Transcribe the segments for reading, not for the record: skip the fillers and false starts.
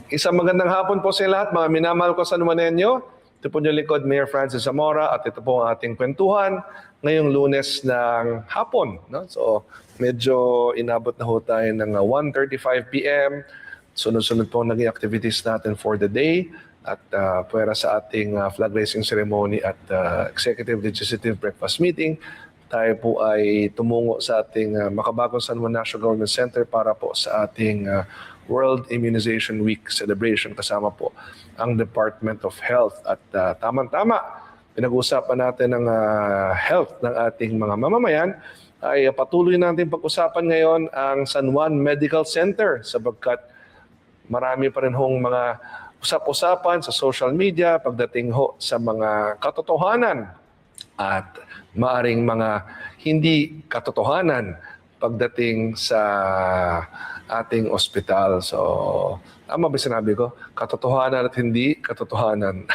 Isang magandang hapon po sa lahat, mga minamahal ko San Juanenyo. Ito po yung lingkod, Mayor Francis Zamora, at ito po ang ating kwentuhan ngayong Lunes ng hapon. No? So, medyo inabot na ho tayo ng 1:35 p.m. Sunod-sunod po ang naging activities natin for the day. At puwera sa ating flag raising ceremony at executive legislative breakfast meeting, tayo po ay tumungo sa ating makabagong San Juan National Government Center para po sa ating World Immunization Week celebration, kasama po ang Department of Health. At tamang-tama, pinag-uusapan natin ang health ng ating mga mamamayan, ay patuloy natin pag-usapan ngayon ang San Juan Medical Center sapagkat marami pa rin hong mga usap-usapan sa social media pagdating ho sa mga katotohanan at maaring mga hindi katotohanan pagdating sa ating ospital. So, tama ba sinabi ko? Katotohanan at hindi katotohanan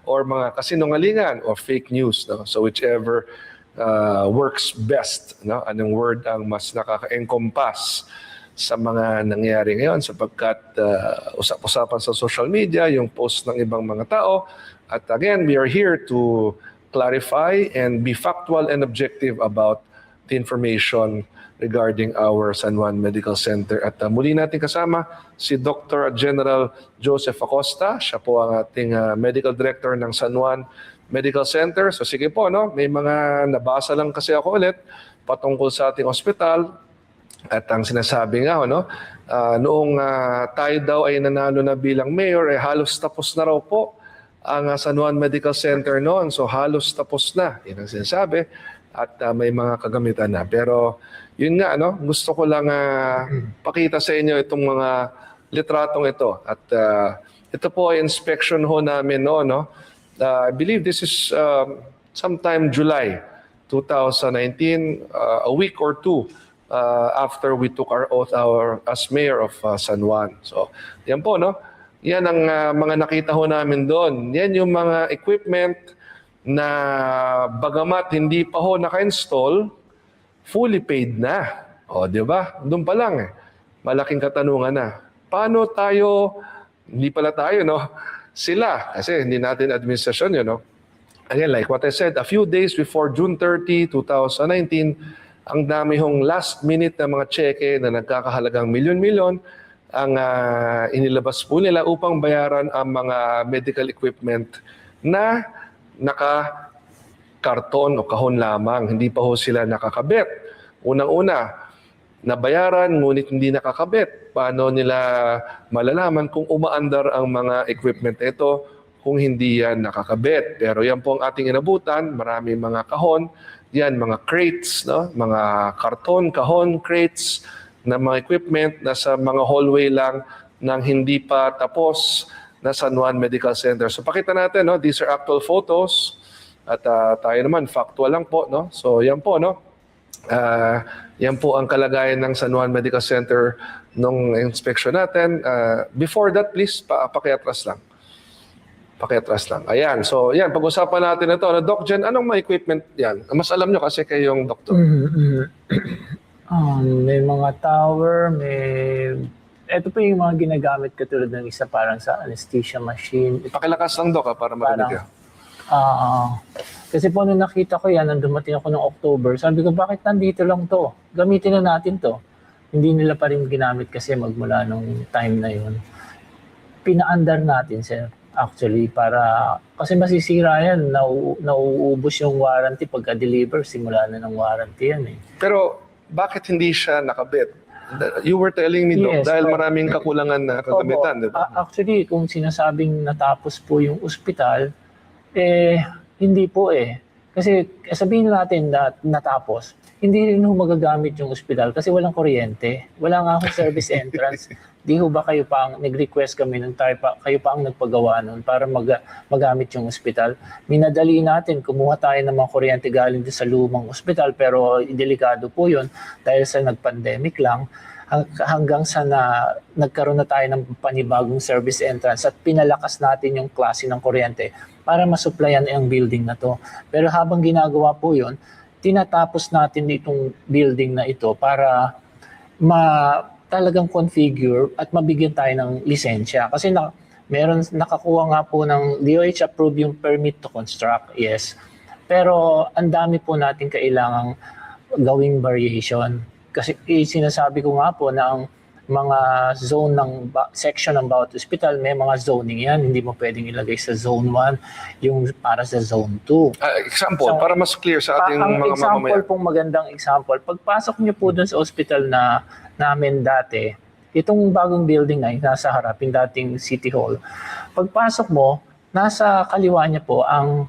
or mga kasinungalingan o fake news. No? So, whichever works best. No? Anong word ang mas nakaka-encompass sa mga nangyayari ngayon sapagkat usap-usapan sa social media, yung post ng ibang mga tao. At again, we are here to clarify and be factual and objective about the information regarding our San Juan Medical Center. At muli natin kasama si Dr. General Joseph Acosta. Siya po ang ating Medical Director ng San Juan Medical Center. So sige po, no? May mga nabasa lang kasi ako ulit patungkol sa ating ospital. At ang sinasabi nga, no? Noong tayo daw ay nanalo na bilang mayor, halos tapos na raw po ang San Juan Medical Center noon. So halos tapos na. Yan ang sinasabi. At may mga kagamitan na. Pero yun nga, no? Gusto ko lang pakita sa inyo itong mga litratong ito. At ito po ay inspection ho namin noon. No? I believe this is sometime July 2019, a week or two after we took our oath as mayor of San Juan. So yan po, no? Yan ang mga nakita ho namin doon. Yan yung mga equipment na bagamat hindi pa ho naka-install, fully paid na. O, di ba? Doon pa lang malaking katanungan na. Paano tayo, hindi pala tayo, no? Sila, kasi hindi natin administrasyon yun, no? Again, like what I said, a few days before June 30, 2019, ang dami hong last minute na mga cheque na nagkakahalagang milyon-milyon ang inilabas po nila upang bayaran ang mga medical equipment na naka-karton o kahon lamang. Hindi pa ho sila nakakabit. Unang-una, nabayaran ngunit hindi nakakabit. Paano nila malalaman kung umaandar ang mga equipment ito kung hindi yan nakakabit? Pero yan po ang ating inabutan. Marami mga kahon. Yan, mga crates, no? Mga karton, kahon, crates na mga equipment na sa mga hallway lang ng hindi pa tapos na San Juan Medical Center. So pakita natin, no? These are actual photos at tayo naman factual lang po, no? So yan po, no? Yan po ang kalagayan ng San Juan Medical Center nung inspection natin. Before that, please pakiatras lang. Pakiatras lang. Ayan. So yan, pag-usapan natin ito. Doc Jen, anong mga equipment yan? Mas alam nyo kasi kayong doktor. May mga tower, ito po yung mga ginagamit katulad ng isa parang sa anesthesia machine. Pakilakas lang, Doc, para marinig ka. Kasi po nung nakita ko yan, nung dumating ako ng October, sabi ko, bakit nandito lang to? Gamitin na natin to. Hindi nila pa rin ginamit kasi magmula nung time na yun. Pinaandar natin, sir. Actually, kasi masisira yan, nauubos yung warranty pagka-deliver, simula na ng warranty yan eh. Pero bakit hindi siya nakabit? You were telling me, Doc, dahil maraming kakulangan na kagamitan, di ba? Actually, kung sinasabing natapos po yung ospital, hindi po eh. Kasi sabihin natin na natapos, hindi rin ho magagamit yung ospital kasi walang kuryente. Wala nga akong service entrance. Di ho ba kayo pa nag-request kami nung kayo pa ang nagpagawa nun para magamit yung ospital? Minadali natin, kumuha tayo ng mga kuryente galing sa lumang ospital pero delikado po yun dahil sa nag-pandemic lang hanggang sa nagkaroon na tayo ng panibagong service entrance at pinalakas natin yung klase ng kuryente para masuplayan ang building na to. Pero habang ginagawa po yun, tinatapos natin itong building na ito para talagang configure at mabigyan tayo ng lisensya. Kasi nakakuha nga po ng DOH approve yung permit to construct, yes. Pero ang dami po natin kailangang gawing variation. Kasi sinasabi ko nga po na ang mga zone ng section ng bawat hospital, may mga zoning yan. Hindi mo pwedeng ilagay sa zone 1 yung para sa zone 2. Example, para mas clear sa ating Ang mga example mamamayan. pong magandang example, pagpasok niyo po dun sa hospital na namin dati, itong bagong building na nasa harap, yung dating City Hall, pagpasok mo, nasa kaliwa niya po ang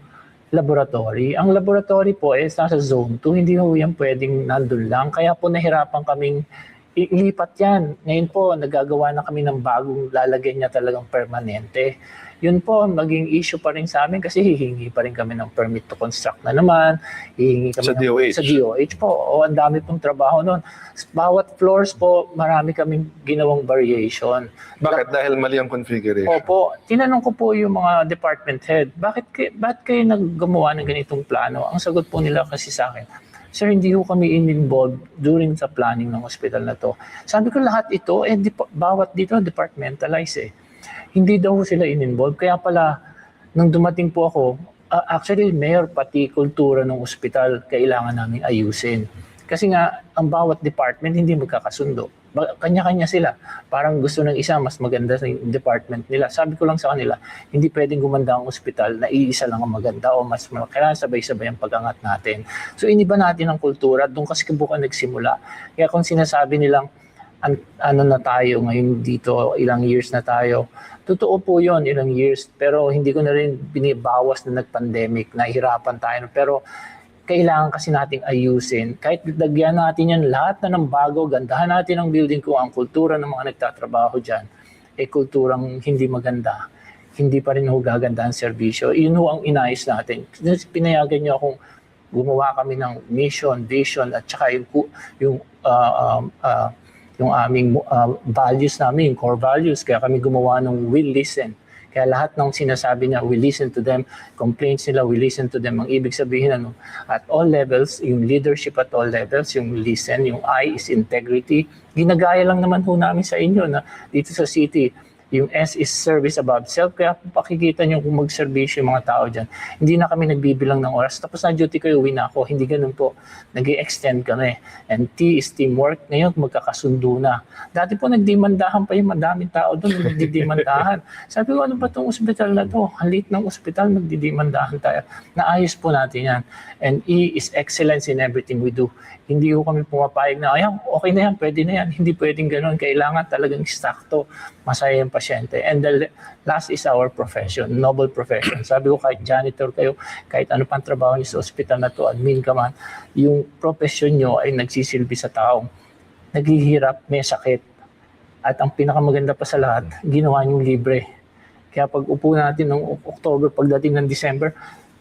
laboratory. Ang laboratory po is nasa zone 2, hindi ho yan pwedeng nandun lang. Kaya po nahirapan kaming ilipat yan. Ngayon po, nagagawa na kami ng bagong lalagyan niya talagang permanente. Yun po, maging issue pa rin sa amin kasi hihingi pa rin kami ng permit to construct na naman. Hihingi kami Sa DOH. Sa DOH po. O, ang dami pong trabaho nun. Bawat floors po, marami kaming ginawang variation. Bakit? Dahil mali ang configuration. Opo, tinanong ko po yung mga department head, bakit kayo naggumawa ng ganitong plano? Ang sagot po nila kasi sa akin, Sir, hindi ko kami in-involved during sa planning ng hospital na to. Sabi ko lahat ito, bawat dito departmentalize eh. Hindi daw sila in-involved. Kaya pala, nung dumating po ako, actually, mayor, pati kultura ng hospital, kailangan namin ayusin. Kasi nga, ang bawat department hindi magkakasundo. Kanya-kanya sila. Parang gusto ng isa, mas maganda sa department nila. Sabi ko lang sa kanila, hindi pwedeng gumanda ang ospital na iisa lang ang maganda o mas kailangan sabay-sabay ang pag-angat natin. So iniba natin ang kultura, doon kasi bukan nagsimula. Kaya kung sinasabi nilang, ano na tayo ngayon dito, ilang years na tayo, totoo po yon, ilang years. Pero hindi ko na rin binibawas na nag-pandemic, nahihirapan tayo. Pero kailangan kasi nating ayusin. Kahit lagyan natin yan lahat na ng bago, gandahan natin ang building ko, ang kultura ng mga nagtatrabaho dyan, kulturang hindi maganda. Hindi pa rin ho gaganda ang serbisyo. Yun ho ang inayos natin. Pinayagan niyo akong gumawa kami ng mission, vision, at saka yung aming values namin, yung core values. Kaya kami gumawa ng will listen. Kaya lahat ng sinasabi niya, we listen to them. Complaints nila, we listen to them. Ang ibig sabihin, at all levels, yung leadership at all levels, yung listen, yung I is integrity. Ginagaya lang naman ho namin sa inyo na dito sa city, yung S is service above self. Kaya kung pakikita nyo kung mag-servisyo yung mga tao dyan, hindi na kami nagbibilang ng oras. Tapos na duty kayo, uwi na ako. Hindi ganun po. Nag-i-extend kami. And T is teamwork. Ngayon, magkakasundo na. Dati po, nagdimandahan pa yung madaming tao doon. Nagdidimandahan. Sabi ko, ano ba itong ospital na to? Halit ng ospital, magdidimandahan tayo. Naayos po natin yan. And E is excellence in everything we do. Hindi ko kami pumapayag na, ayan, okay na yan, pwede na yan. Hindi pwedeng ganun. Kailangan talagang sakto, masaya yung pasyente. And the last is our profession, noble profession. Sabi ko, kahit janitor kayo, kahit ano pang trabaho niyo sa ospital na to, admin ka man, yung profession nyo ay nagsisilbi sa taong naghihirap, may sakit. At ang pinakamaganda pa sa lahat, ginawa niyong libre. Kaya pag upo natin ng October, pagdating ng December,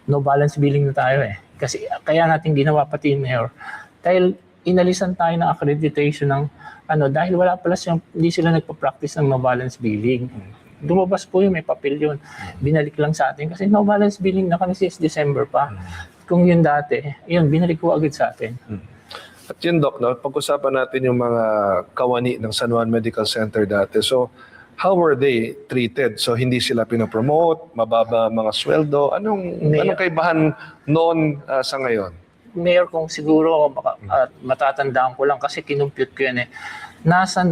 no balance billing na tayo eh. Kasi kaya natin ginawa pati yung mayor. Dahil inalisan tayo ng accreditation ng dahil wala pala siyang, hindi sila nagpa-practice ng no balance billing. Lumabas po yun, may papel yun. Binalik lang sa atin kasi no balance billing na kami since December pa. Kung yun dati, yun, binalik ko agad sa atin. At yun, Doc, pag-usapan natin yung mga kawani ng San Juan Medical Center dati. So, how were they treated? So, hindi sila pinapromote, mababa mga sweldo. Anong kaibahan noon sa ngayon? Mayor, kung siguro matatandaan ko lang kasi kinumpute ko yan eh. Nasa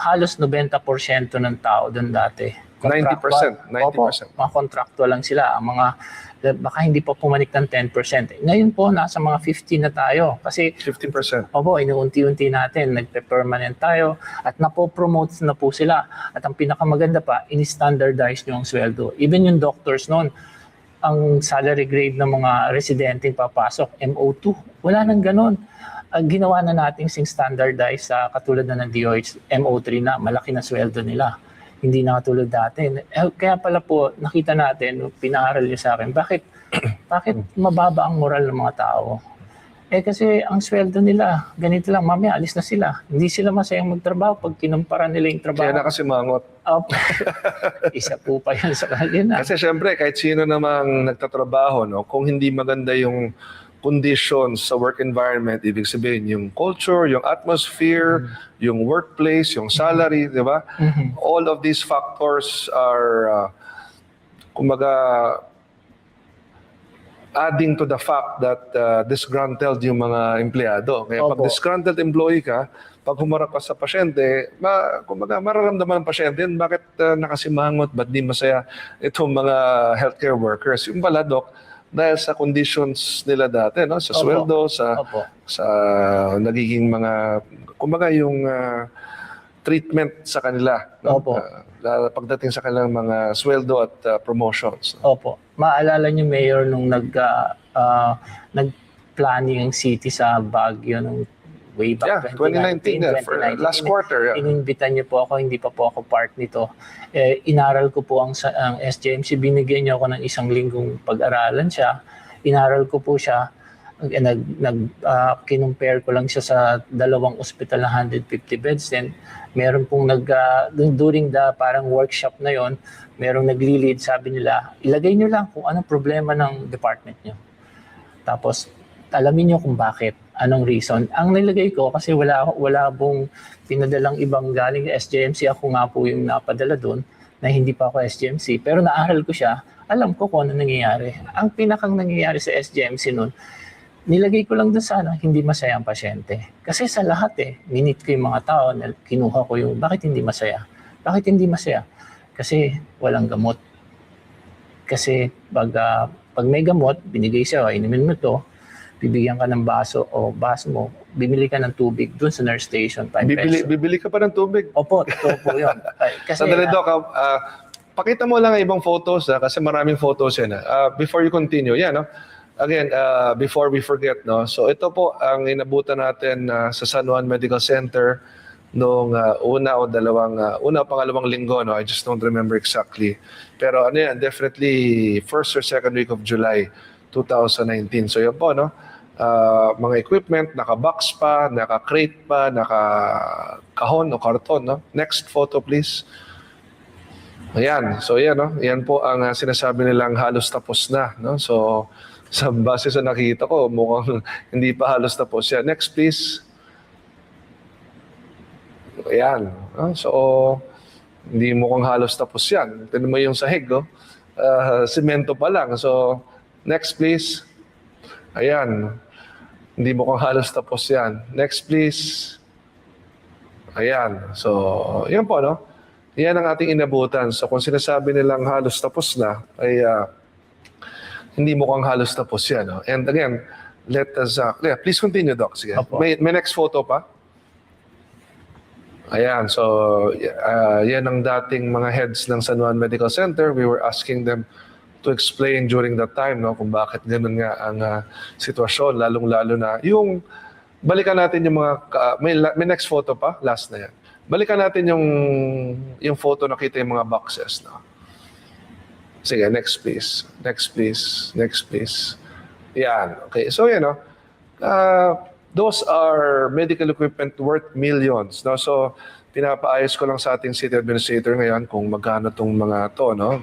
halos 90% ng tao doon dati. 90%. Opo, mga contractual lang sila. Baka hindi pa pumanik ng 10%. Ngayon po, nasa mga 15 na tayo. Kasi 15%. Opo, inuunti-unti natin. Nagpe-permanent tayo at napo-promote na po sila. At ang pinakamaganda pa, in-standardize nyo ang sweldo. Even yung doctors noon, ang salary grade ng mga residenteng papasok, MO2. Wala nang ganon. Ginawa na natin sing standardize sa katulad na ng DOH, MO3 na, malaki na sweldo nila. Hindi na katulad dati. Kaya pala po, nakita natin, pinaaral niyo sa akin, bakit mababa ang moral ng mga tao? Kasi ang sweldo nila, ganito lang, mamaya alis na sila. Hindi sila masayang magtrabaho pag kinumpara nila yung trabaho. Kaya na kasi mangot. Isa po pa yan sa kanila. Kasi syempre, kahit sino namang nagtatrabaho, kung hindi maganda yung conditions sa work environment, ibig sabihin yung culture, yung atmosphere, yung workplace, yung salary, di ba? All of these factors are, kumbaga, adding to the fact that disgruntled yung mga empleyado. Kaya pag Opo. disgruntled employee ka, pag humarap ka sa pasyente, kumbaga mararamdaman ng pasyente, bakit nakasimangot, ba't di masaya itong mga healthcare workers? Yung pala, Doc, dahil sa conditions nila dati, no? Sa Opo. sweldo, sa Opo. nagiging mga, kumbaga yung treatment sa kanila, no? Opo. Pagdating sa kanilang mga sweldo at promotions. Opo. Maalala niyo, Mayor, nung nag-planning ang city sa Baguio nung way back 2019, for last quarter. Ininvitan niyo po ako, hindi pa po ako part nito. Inaral ko po ang SJMC, binigyan niyo ako ng isang linggong pag-aralan siya. Inaral ko po siya, kinumpare ko lang siya sa dalawang ospital na 150 beds. Then meron pong during the parang workshop na yon, merong nagli-lead, sabi nila, ilagay niyo lang kung anong problema ng department niyo. Tapos alamin niyo kung bakit, anong reason. Ang nilagay ko, kasi wala pong pinadalang ibang galing SJMC, ako nga po yung napadala doon na hindi pa ako SJMC, pero naaral ko siya, alam ko kung ano nangyayari. Ang pinakang nangyayari sa SJMC noon, nilagay ko lang doon sana, hindi masaya ang pasyente. Kasi sa lahat minit ko yung mga tao, kinuha ko yung, bakit hindi masaya? Bakit hindi masaya? Kasi walang gamot. Kasi pag may gamot, binigay siya, inumin mo to, bibigyan ka ng baso mo, bibili ka ng tubig doon sa nurse station, 5 pesos. Bibili ka pa ng tubig? Opo, totoo po yun. Kasi, Sandali, Doc, pakita mo lang ang ibang photos, kasi maraming photos yan. Before you continue, yan, no? Again, before we forget, no? So ito po ang inabutan natin sa San Juan Medical Center noong una o pangalawang linggo, no? I just don't remember exactly. Pero ano yan, definitely first or second week of July 2019. So yan po, no? Mga equipment, naka-box pa, naka-crate pa, naka-kahon o karton, no? Next photo, please. Ayan. So yan, no? Yan po ang sinasabi nilang halos tapos na, no? So sa base sa nakita ko, mukhang hindi pa halos tapos yan. Next, please. Ayan. So, hindi mukhang halos tapos yan. Tignan mo yung sahig, oh. Semento pa lang. So, next, please. Ayan. Hindi mukhang halos tapos yan. Next, please. Ayan. So, yan po, no? Yan ang ating inabutan. So, kung sinasabi nilang halos tapos na, ay hindi mukhang halos tapos yan. No? And again, let us... please continue, Doc. Sige. May next photo pa. Ayan. So, yan ang dating mga heads ng San Juan Medical Center. We were asking them to explain during that time, no, kung bakit ganun nga ang sitwasyon, lalong-lalo na yung... Balikan natin yung mga... may next photo pa? Last na yan. Balikan natin yung photo, nakita yung mga boxes. No? Sige, next please. Next please. Next please. Yan. Okay. So, yan, no? Those are medical equipment worth millions. No? So, pinapaayos ko lang sa ating city administrator ngayon kung magkano itong mga to. No?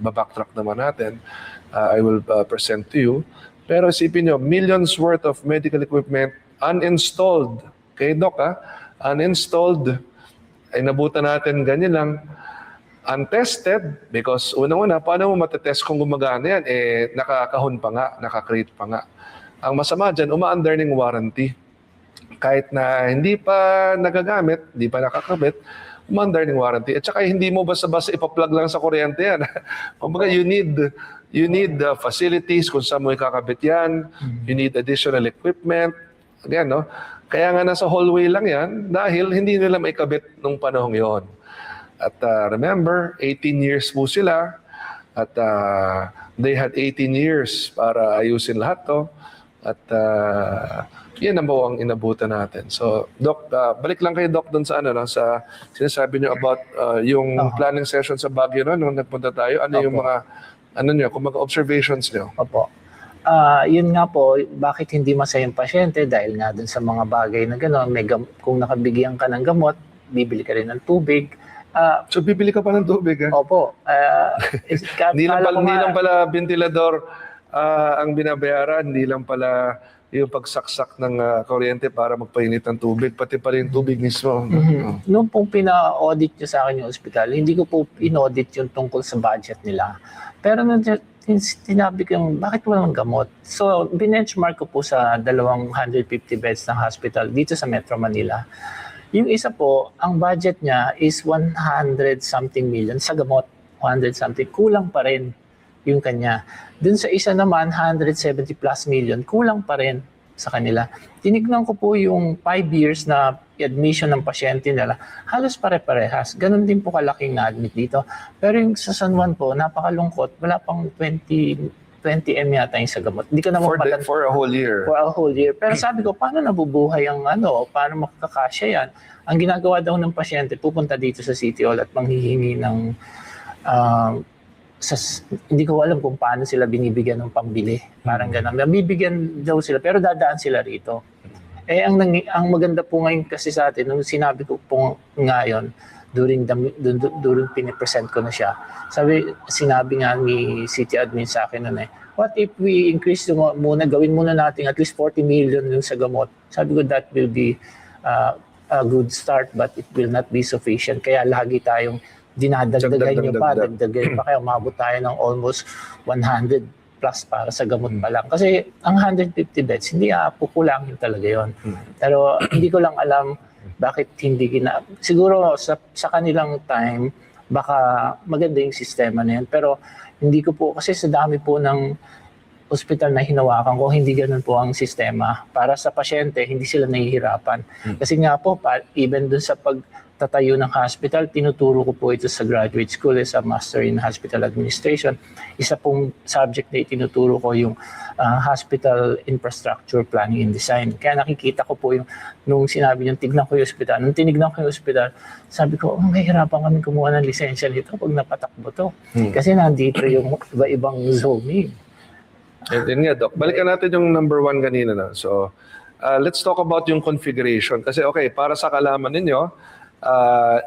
Babacktrack naman natin. I will present to you. Pero isipin nyo, millions worth of medical equipment uninstalled. Okay, Doc, uninstalled. Ay nabutan natin ganyan lang. Untested, because unang-una, paano mo matetest kung gumagana yan? Nakakahon pa nga, nakakrate pa nga. Ang masama dyan, uma-under ng warranty. Kahit na hindi pa nagagamit, hindi pa nakakabit, uma-under ng warranty. At saka hindi mo basta-basta ipa-plug lang sa kuryente yan. Kumbaga, you need facilities kung saan mo ikakabit yan. You need additional equipment. Again, no? Kaya nga nasa hallway lang yan dahil hindi nila maikabit nung panahong yon. At remember, 18 years po sila at they had 18 years para ayusin lahat to. At yan ang ang inabutan natin. So, Doc, balik lang kayo, Doc, doon sa sa sinasabi niyo about yung planning session sa Baguio nung nagpunta tayo. Ano yung mga kung mga observations niyo? Opo. Yun nga po, bakit hindi masaya yung pasyente? Dahil nga dun sa mga bagay na gano'n, kung nakabigyan ka ng gamot, bibili ka rin ng tubig. So bibili ka pa ng tubig, Opo. Hindi lang pala ventilador ang binabayaran hindi lang pala yung pagsaksak ng kuryente para magpainit ng tubig, pati pa rin tubig mismo. Noong pong pina-audit nyo sa akin yung ospital, hindi ko po in-audit yung tungkol sa budget nila. Pero nung sinabi ko yung bakit walang gamot? So, binenchmark ko po sa 250 beds ng hospital dito sa Metro Manila. Yung isa po, ang budget niya is 100 something million sa gamot. 100 something. Kulang pa rin yung kanya. Dun sa isa naman, 170 plus million, kulang pa rin sa kanila. Tinignan ko po yung 5 years na admission ng pasyente nila, halos pare-parehas. Ganon din po kalaking na-admit dito. Pero yung sa San Juan po, napakalungkot. Wala pang 20 M yata yung sa gamot. Hindi ko naman For a whole year. For a whole year. Pero sabi ko, paano nabubuhay ang paano makakasya yan? Ang ginagawa daw ng pasyente, pupunta dito sa City Hall at manghihingi ng hindi ko alam kung paano sila binibigyan ng pambili. Parang ganun. Bibigyan daw sila, pero dadaan sila rito. Ang maganda po ngayon kasi sa atin, nung sinabi ko po ngayon, during pinipresent ko na siya, sinabi nga ni City Admin sa akin nun what if we increase muna, gawin muna natin at least 40 million yung sa gamot. Sabi ko, that will be a good start, but it will not be sufficient. Kaya lagi tayong dinadagdagan nyo pa, dagdagan pa, kaya umabot tayo ng almost 100 plus para sa gamot pa lang. Kasi ang 150 beds, hindi kukulangin talaga yon. Pero hindi ko lang alam bakit hindi siguro sa kanilang time, baka maganda yung sistema na yan. Pero hindi ko po, kasi sa dami po ng ospital na hinawakan ko, hindi ganun po ang sistema. Para sa pasyente, hindi sila nahihirapan. Kasi nga po, even dun sa pagtatayo ng hospital, tinuturo ko po ito sa graduate school, sa Master in Hospital Administration. Isa pong subject na itinuturo ko yung Hospital Infrastructure Planning and Design. Kaya nakikita ko po yung, nung sinabi niyo, tignan ko yung ospital. Nung tinignan ko yung ospital, sabi ko, mahirapan kami kumuha ng lisensya nito pag napatakbo to. Kasi nandito yung iba-ibang zoning. Yun nga, Doc. Balikan natin yung number 1 kanina na. So, let's talk about yung configuration. Kasi okay, para sa kalaman ninyo,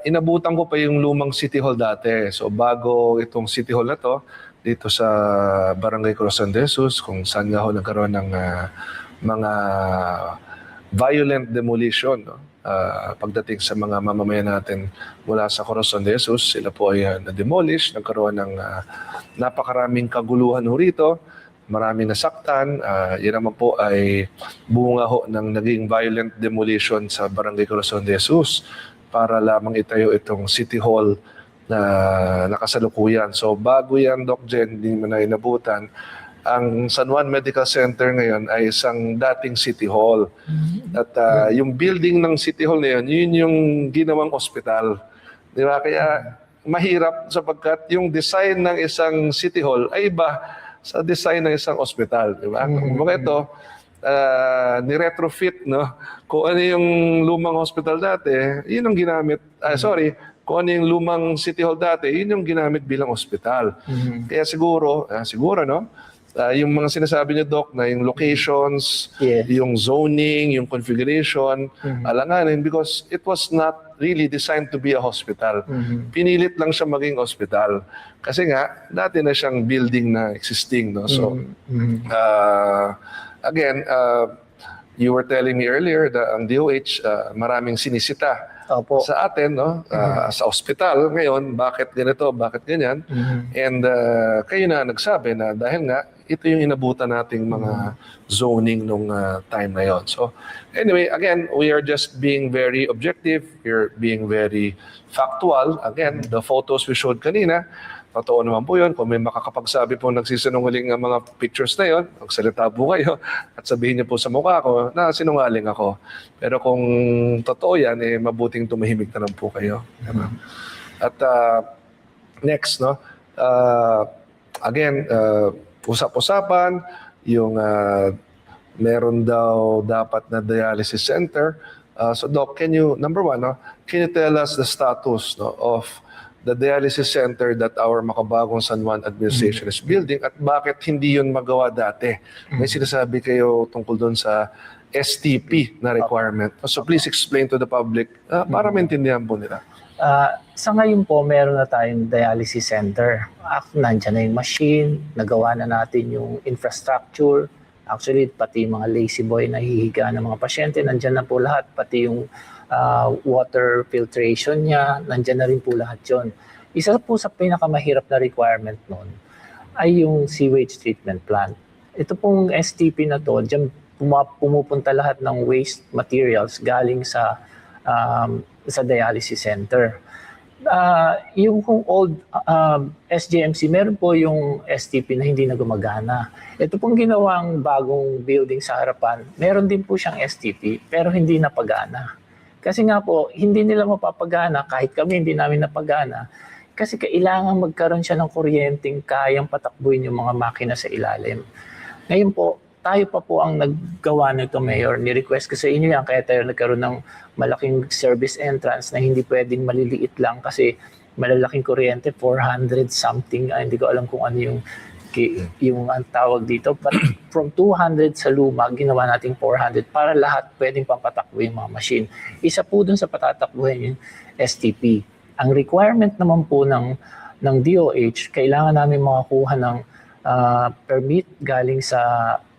inabutan ko pa yung lumang City Hall dati. So, bago itong City Hall na to, dito sa Barangay Corazon de Jesus, kung saan nga ho nagkaroon ng mga violent demolition, no? Pagdating sa mga mamamayan natin mula sa Corazon de Jesus, sila po ay na-demolish, nagkaroon ng napakaraming kaguluhan ho rito. Maraming nasaktan. Yan naman po ay bunga ho ng naging violent demolition sa Barangay Corazon de Jesus para lamang itayo itong City Hall na nakasalukuyan. So bago yan, Doc Jen, hindi mo na inabutan, ang San Juan Medical Center ngayon ay isang dating City Hall. At yung building ng City Hall na yun yung ginawang ospital. Di ba? Kaya mahirap sapagkat yung design ng isang City Hall ay iba sa design ng isang ospital, di ba? Kung ito, ni-retrofit, no? Kung ano yung lumang hospital dati, yun ang ginamit, kung ano yung lumang City Hall dati, yun yung ginamit bilang ospital. Kaya siguro, no? Yung mga sinasabi niyo, Doc, na yung locations, yung zoning, yung configuration, alanganin because it was not really designed to be a hospital. Pinilit lang siya maging hospital. Kasi nga, dati na siyang building na existing. No? So, again, you were telling me earlier that ang DOH maraming sinisita sa atin, no? Sa ospital ngayon, bakit ganito, bakit ganyan. And kayo na nagsabi na dahil nga, ito yung inabutan nating mga zoning nung time na yon. So anyway, again, we are just being very objective. We're being very factual. Again, the photos we showed kanina, totoo naman po yun. Kung may makakapagsabi po nagsisinungaling ang mga pictures na yun, magsalita po kayo at sabihin niyo po sa mukha ko na sinungaling ako. Pero kung totoo yan, mabuting tumahimik na lang po kayo. At next, no? Again, usap-usapan, yung meron daw dapat na dialysis center. So Doc, number 1, no, can you tell us the status, no, of the dialysis center that our Makabagong San Juan administration is building at bakit hindi yun magawa dati? May sinasabi kayo tungkol doon sa STP na requirement. So please explain to the public para maintindihan po nila. Sa ngayon po, meron na tayong dialysis center. Nandiyan na yung machine, nagawa na natin yung infrastructure. Actually, pati yung mga lazy boy na hihiga ng mga pasyente, nandiyan na po lahat. Pati yung water filtration niya, nandiyan na rin po lahat yun. Isa po sa pinakamahirap na requirement nun ay yung sewage treatment plant. Ito pong STP na to, diyan pumupunta lahat ng waste materials galing sa dialysis center. Yung kung old SJMC, meron po yung STP na hindi na gumagana. Ito pong ginawang bagong building sa harapan, meron din po siyang STP pero hindi napagana. Kasi nga po, hindi nila mapapagana, kahit kami hindi namin napagana, kasi kailangan magkaroon siya ng kuryenteng kayang patakbuhin yung mga makina sa ilalim. Ngayon po, tayo pa po ang naggawa nito, Mayor. Ni-request ko sa inyo yan, kaya tayo nagkaroon ng malaking service entrance na hindi pwedeng maliliit lang kasi malalaking kuryente, 400 something, hindi ko alam kung ano yung ang tawag dito. But from 200 sa luma, ginawa natin 400 para lahat pwedeng papatakbo yung mga machine. Isa po dun sa patatakbuhin yung STP. Ang requirement naman po ng DOH, kailangan namin makakuha ng permit galing sa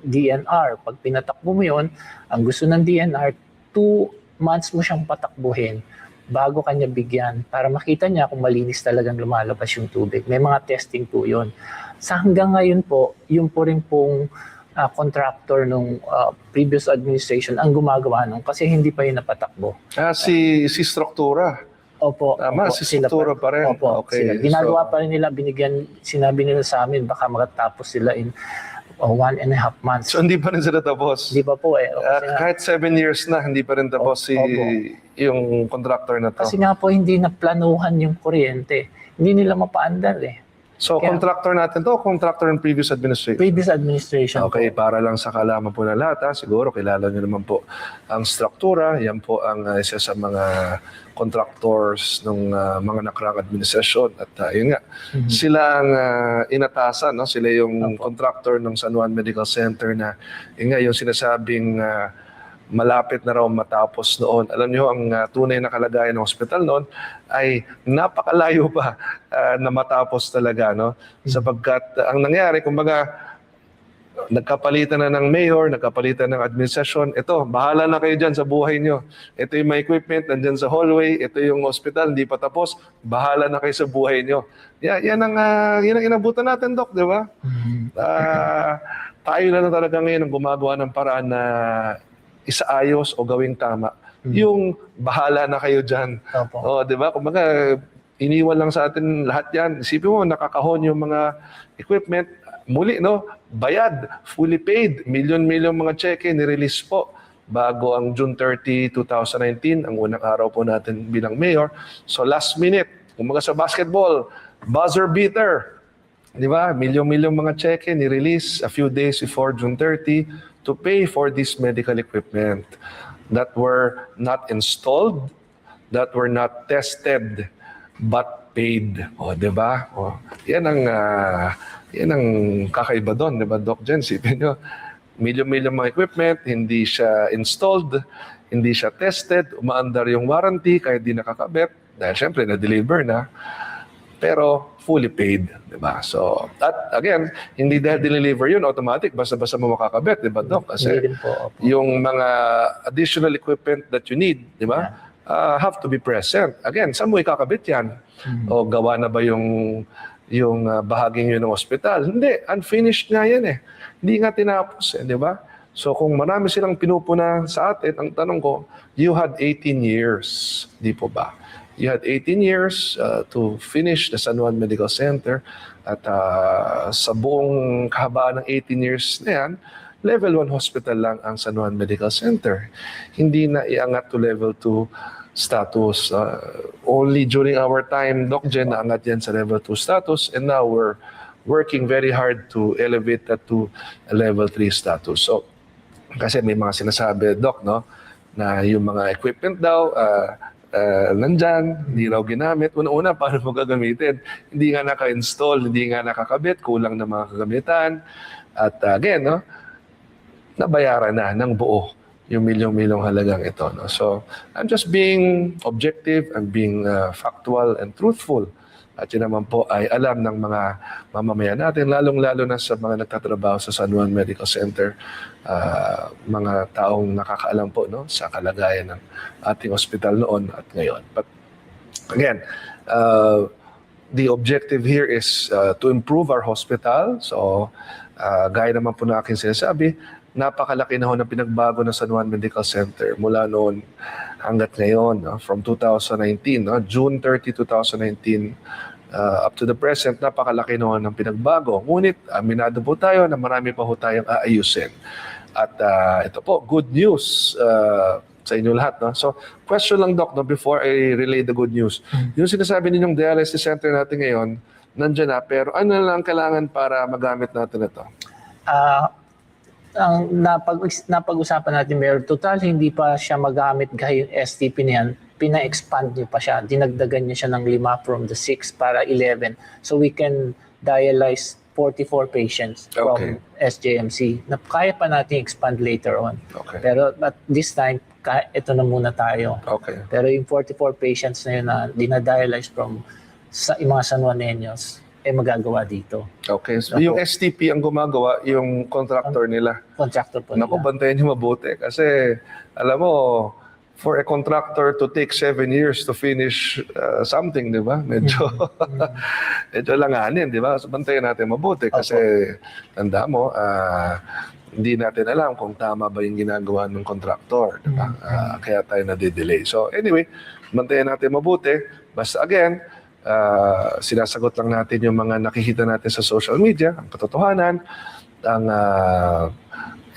DNR. Pag pinatakbo mo yun, ang gusto ng DNR, 2 months mo siyang patakbuhin bago kanya bigyan para makita niya kung malinis talagang lumalabas yung tubig. May mga testing po yun. Sa hanggang ngayon po, yung po rin pong contractor nung previous administration ang gumagawa nung kasi hindi pa yun napatakbo. Si struktura. Opo. Tama, opo, si struktura pa rin. Opo, Okay. sila. Ginagawa pa rin nila, sinabi nila sa amin, baka makatapos sila in 1.5 months. So hindi pa rin sila tapos? Di ba po eh. Kahit 7 years na, hindi pa rin tapos yung contractor na to. Kasi nga po hindi naplanuhan yung kuryente. Hindi nila mapaandar eh. So contractor natin to, contractor ng previous administration? Previous administration. Okay, po. para lang sa kaalaman po na lahat, siguro kilala nyo naman po ang struktura. Yan po ang isa sa mga contractors ng mga nakarang administrasyon. At yun nga, sila ang inatasan, no? Sila yung contractor ng San Juan Medical Center na yun nga, yung sinasabing malapit na raw matapos noon. Alam niyo, ang tunay na kalagayan ng hospital noon ay napakalayo pa na matapos talaga, no? Sapagkat ang nangyari, kumbaga, nagkapalitan na ng mayor, nagkapalitan ng administrasyon. Ito, bahala na kayo dyan sa buhay nyo. Ito yung may equipment, nandyan sa hallway. Ito yung hospital, hindi pa tapos. Bahala na kayo sa buhay nyo. Yan ang inabutan natin, Doc, di ba? Tayo na talaga ngayon ang gumagawa ng paraan na isaayos o gawing tama. Yung bahala na kayo dyan. O, di ba? Kumbaga, iniwan lang sa atin lahat yan. Isipin mo, nakakahon yung mga equipment. Muli, no? Bayad, fully paid. Milyon-milyon mga cheque, nirelease po bago ang June 30, 2019, ang unang araw po natin bilang mayor. So last minute, kumbaga sa basketball, buzzer beater. Di ba? Milyon-milyon mga cheque, nirelease a few days before June 30 to pay for this medical equipment that were not installed, that were not tested, but paid. O, di ba? O, yan ang kakaiba doon, di ba, Doc Jen? Sipin nyo, milyon-milyon mga equipment, hindi siya installed, hindi siya tested, umaandar yung warranty kahit di nakakabit, dahil syempre na-deliver na, pero fully paid, di ba? So, at again, hindi dahil deliver yun, automatic, basta-basta mo makakabit, di ba, Doc? Kasi yung mga additional equipment that you need, di ba, have to be present. Again, saan mo ikakabit yan? O gawa na ba yung bahaging yun ng ospital? Hindi, unfinished nga yan eh. Hindi nga tinapos eh, di ba? So kung marami silang pinupuna sa atin, ang tanong ko, you had 18 years, di po ba? You had 18 years to finish the San Juan Medical Center at sa buong kahabaan ng 18 years na yan, level 1 hospital lang ang San Juan Medical Center. Hindi na iangat to level 2 status. Only during our time, Doc Jen, naangat yan sa level 2 status, and now we're working very hard to elevate that to a level 3 status. So, kasi may mga sinasabi, Doc, no, na yung mga equipment daw, nandyan, hindi raw ginamit. Una-una, paano mo gagamitin? Hindi nga naka-install, hindi nga nakakabit, kulang na mga kagamitan. At again, no, nabayaran na ng buo yung milyong-milyong halagang ito. No? So, I'm just being objective, I'm being factual and truthful. At yun naman po ay alam ng mga mamamayan natin, lalong-lalo na sa mga nagtatrabaho sa San Juan Medical Center, mga taong nakakaalam po no, sa kalagayan ng ating ospital noon at ngayon. But again, the objective here is to improve our hospital. So, gaya naman po na aking sinasabi, napakalaki na ho ng pinagbago ng San Juan Medical Center mula noon hanggat ngayon, no? From 2019, no? June 30, 2019, up to the present, napakalaki na ho ng pinagbago. Ngunit, aminado po tayo na marami pa ho tayong aayusin. At ito po, good news sa inyo lahat. No? So, question lang, Doc, no, before I relay the good news. Yung sinasabi ninyong dialysis center natin ngayon, nandiyan na, pero ano lang kailangan para magamit natin ito? Ang napag-usapan natin, Mayor, total hindi pa siya magamit gaya yung STP niyan, pina-expand niyo pa siya, dinagdagan niyo siya ng 5 from the 6 para 11. So we can dialyze 44 patients from SJMC na kaya pa natin expand later on. Okay. Pero at this time, ito na muna tayo. Okay. Pero yung 44 patients na yun na dinadialyze from sa mga San Juaneños, magagawa dito. Okay. So, yung STP ang gumagawa, yung contractor nila. Contractor po Naku, nila. bantayan niyo mabuti. Kasi, alam mo, for a contractor to take 7 years to finish something, di ba? Medyo langanin, di ba? So, bantayan natin mabuti. Kasi, tanda mo, hindi natin alam kung tama ba yung ginagawa ng contractor. Di ba? Kaya tayo nadidelay. So, anyway, bantayan natin mabuti. Basta again, sinasagot lang natin yung mga nakikita natin sa social media, ang katotohanan, ang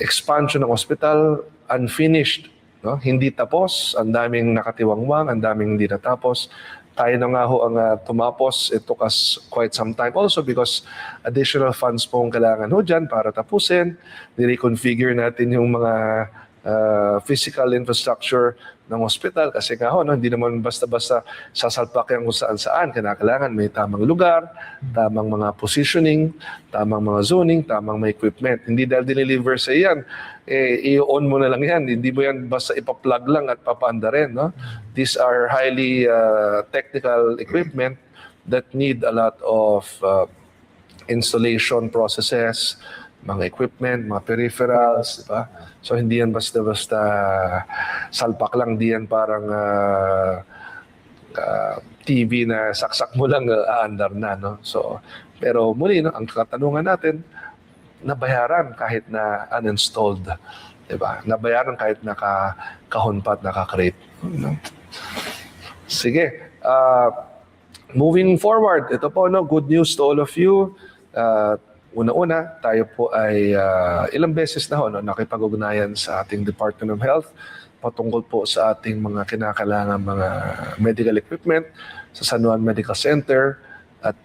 expansion ng hospital, unfinished, no? Hindi tapos, ang daming nakatiwangwang, ang daming hindi natapos. Tayo na nga ho ang tumapos. It took us quite some time also because additional funds po ang kailangan ho dyan para tapusin. Nireconfigure natin yung mga physical infrastructure ng hospital kasi nga ho, no, hindi naman basta-basta sasalpak yan kung saan-saan. Kailangan may tamang lugar, tamang mga positioning, tamang mga zoning, tamang mga equipment. Hindi dahil dineliver sa iyan, i-on mo na lang yan. Hindi mo yan basta ipa-plug lang at papaanda rin. No? These are highly technical equipment that need a lot of installation processes, mga equipment, mga peripherals, di ba? So hindi yan basta-basta salpak lang, di yan parang TV na saksak mo lang aandar na, no? So, pero muli, no, ang katanungan natin, nabayaran kahit na uninstalled, di ba? Nabayaran kahit nakakahon pa at nakakrate. No? Sige, moving forward, ito po, no, good news to all of you. Una-una, tayo po ay ilang beses na ho, no, nakipag-ugnayan sa ating Department of Health patungkol po sa ating mga kinakailangan mga medical equipment sa San Juan Medical Center at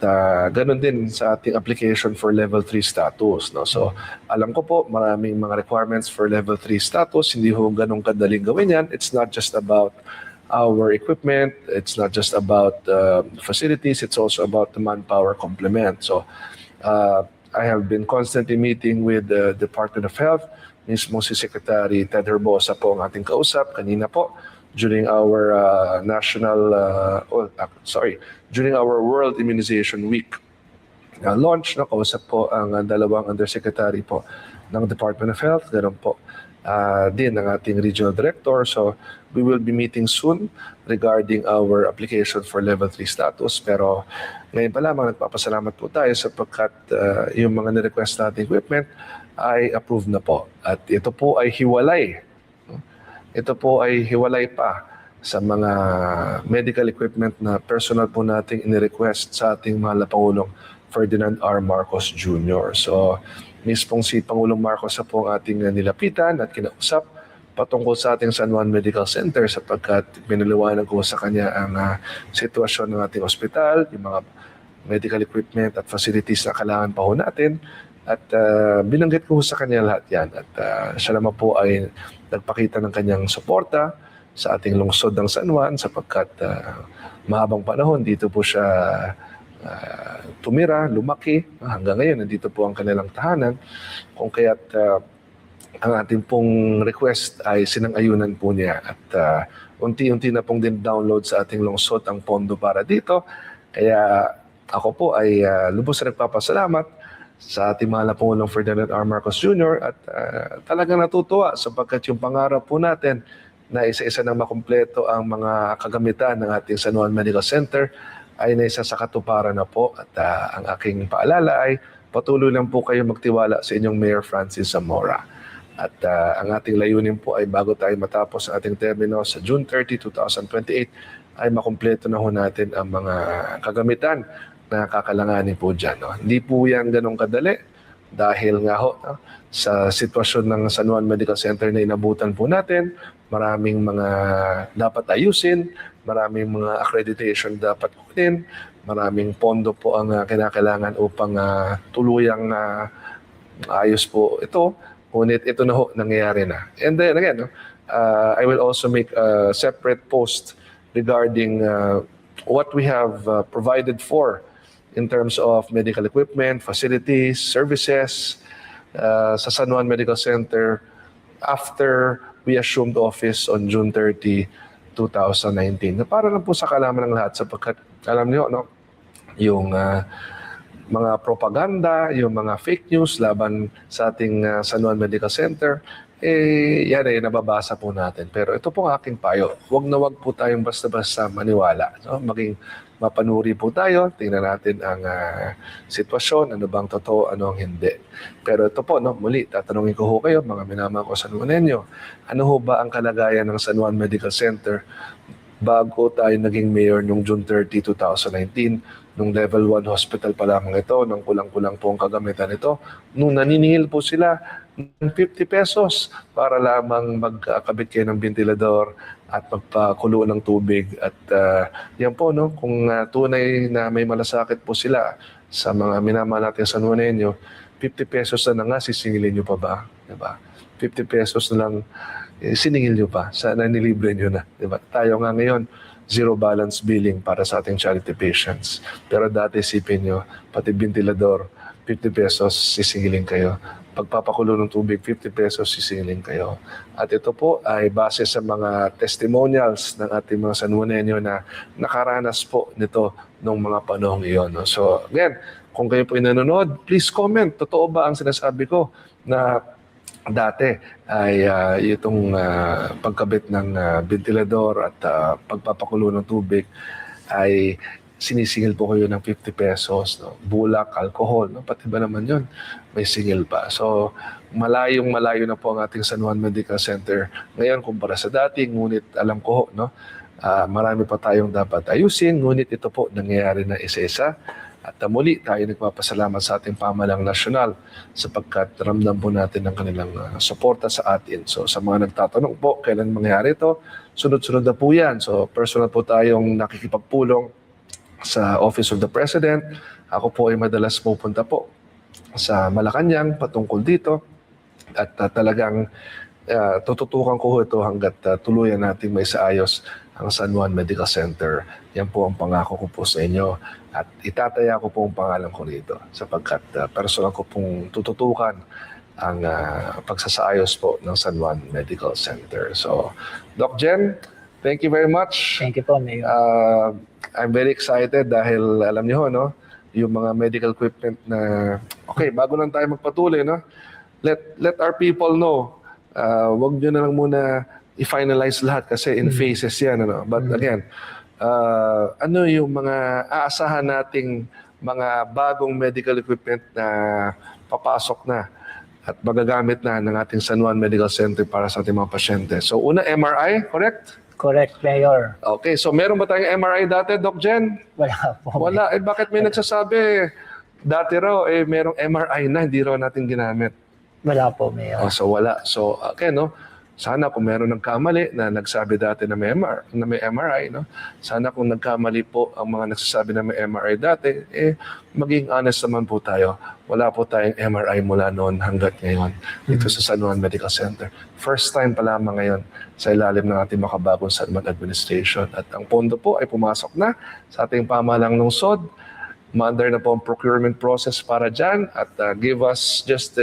ganun din sa ating application for Level 3 status. No? So, alam ko po, maraming mga requirements for Level 3 status. Hindi ho ganun kadaling gawin yan. It's not just about our equipment. It's not just about facilities. It's also about the manpower complement. So, I have been constantly meeting with the Department of Health. Mismo si Secretary Ted Herbosa po ang ating kausap kanina po during our during our World Immunization Week launch. Kausap po ang dalawang undersecretary po ng Department of Health. Ganun po din ang ating regional director. So we will be meeting soon regarding our application for Level 3 status. Pero ngayon pa lamang nagpapasalamat po tayo sapagkat yung mga nirequest nating equipment ay approved na po. At ito po ay hiwalay. Ito po ay hiwalay pa sa mga medical equipment na personal po nating inirequest sa ating mahal na Pangulong Ferdinand R. Marcos Jr. So, mispong si Pangulong Marcos na po ang ating nilapitan at kinausap patungkol sa ating San Juan Medical Center sapagkat pinaliwanag ko sa kanya ang sitwasyon ng ating ospital, yung mga medical equipment at facilities na kailangan pa ho natin. At binanggit ko sa kanya lahat yan. At siya naman po ay nagpakita ng kanyang suporta sa ating lungsod ng San Juan sapagkat mahabang panahon dito po siya tumira, lumaki. Hanggang ngayon, nandito po ang kanilang tahanan. Kung kaya't ang ating pong request ay sinang-ayunan po niya at unti-unti na pong din-download sa ating lungsod ang pondo para dito. Kaya ako po ay lubos na nagpapasalamat sa ating mahal na Pangulong Ferdinand R. Marcos Jr. at talagang natutuwa sapagkat yung pangarap po natin na isa-isa nang makumpleto ang mga kagamitan ng ating San Juan Medical Center ay naisa sa katuparan na po. At ang aking paalala ay patuloy lang po kayo magtiwala sa inyong Mayor Francis Zamora. At ang ating layunin po ay bago tayo matapos ang ating termino sa June 30, 2028 ay makumpleto na ho natin ang mga kagamitan na kakalanganin po dyan. No? Hindi po yan ganun kadali dahil nga ho sa sitwasyon ng San Juan Medical Center na inabutan po natin, maraming mga dapat ayusin, maraming mga accreditation dapat kunin, maraming pondo po ang kinakailangan upang tuluyang ayos po ito. Ngunit ito na ho, nangyayari na. And then again, I will also make a separate post regarding what we have provided for in terms of medical equipment, facilities, services sa San Juan Medical Center after we assumed office on June 30, 2019. Para lang po sa kalaman ng lahat sapagkat alam niyo, no, yung mga propaganda, yung mga fake news laban sa ating San Juan Medical Center, yan ay nababasa po natin. Pero ito pong aking payo, wag na wag po tayong basta-basta maniwala. No? Maging mapanuri po tayo, tingnan natin ang sitwasyon, ano bang totoo, ano ang hindi. Pero ito po, no, muli, tatanungin ko ho kayo, mga minamahal ko San Juanenyo, ano ho ba ang kalagayan ng San Juan Medical Center bago tayo naging mayor noong June 30, 2019, nung level 1 hospital pa lamang ito, nung kulang-kulang po ang kagamitan ito, nung naniningil po sila ng 50 pesos para lamang magkabit kayo ng ventilador at magpakulo ng tubig. At yan po, no, kung tunay na may malasakit po sila sa mga minamahal natin San Juanenyo, 50 pesos na nga, sisingilin nyo pa ba? Diba? 50 pesos na lang, siningil nyo pa. Sana nilibre nyo na. Diba? Tayo nga ngayon, zero balance billing para sa ating charity patients. Pero dati isipin nyo, pati ventilador, 50 pesos sisingilin kayo. Pagpapakulo ng tubig, 50 pesos sisingilin kayo. At ito po ay base sa mga testimonials ng ating mga San Juanenyo na nakaranas po nito nung mga panahong iyon. No? So again, kung kayo po nanonood, please comment. Totoo ba ang sinasabi ko na dati ay itong pagkabit ng ventilador at pagpapakulo ng tubig ay sinisingil po kayo ng 50 pesos, no? Bulak, alcohol, no? Pati ba naman yun? May singil pa. So, malayo na po ang ating San Juan Medical Center ngayon kumpara sa dati, ngunit alam ko, no? Marami pa tayong dapat ayusin, ngunit ito po nangyayari na isa-isa. At muli tayo nagpapasalamat sa ating pamahalang nasyonal sapagkat ramdam po natin ang kanilang suporta sa atin. So sa mga nagtatanong po, kailan mangyari ito? Sunod-sunod na po yan. So personal po tayong nakikipagpulong sa Office of the President. Ako po ay madalas pupunta po sa Malacanang patungkol dito. At talagang tututukan ko ito hanggat tuluyan nating may saayos ang San Juan Medical Center. Yan po ang pangako ko po sa inyo. At itataya ko po ang pangalan ko rito sapagkat personal ko pong tututukan ang pagsasaayos po ng San Juan Medical Center. So, Doc Jen, thank you very much. Thank you po, Mayor. I'm very excited dahil alam niyo, no, yung mga medical equipment na, okay, bago lang tayo magpatuloy, no, let our people know. Wag nyo na lang muna i-finalize lahat kasi in phases yan. Ano? But again, ano yung mga aasahan nating mga bagong medical equipment na papasok na at magagamit na ng ating San Juan Medical Center para sa ating mga pasyente. So una, MRI, correct? Correct, Mayor. Okay, so meron ba tayong MRI dati, Doc Jen? Wala po. Wala. Eh bakit may nagsasabi? Dati raw, merong MRI na, hindi raw natin ginamit. Wala po, Mayor. Oh, so wala. So, okay, no? Sana kung meron nagkamali na nagsabi dati na may MRI, no? Sana kung nagkamali po ang mga nagsasabi na may MRI dati, maging honest naman po tayo. Wala po tayong MRI mula noon hanggat ngayon dito sa San Juan Medical Center. First time pa lamang ngayon sa ilalim ng ating makabagong San Juan Administration. At ang pondo po ay pumasok na sa ating pamahalang lungsod. Maandar na po ang procurement process para dyan at give us just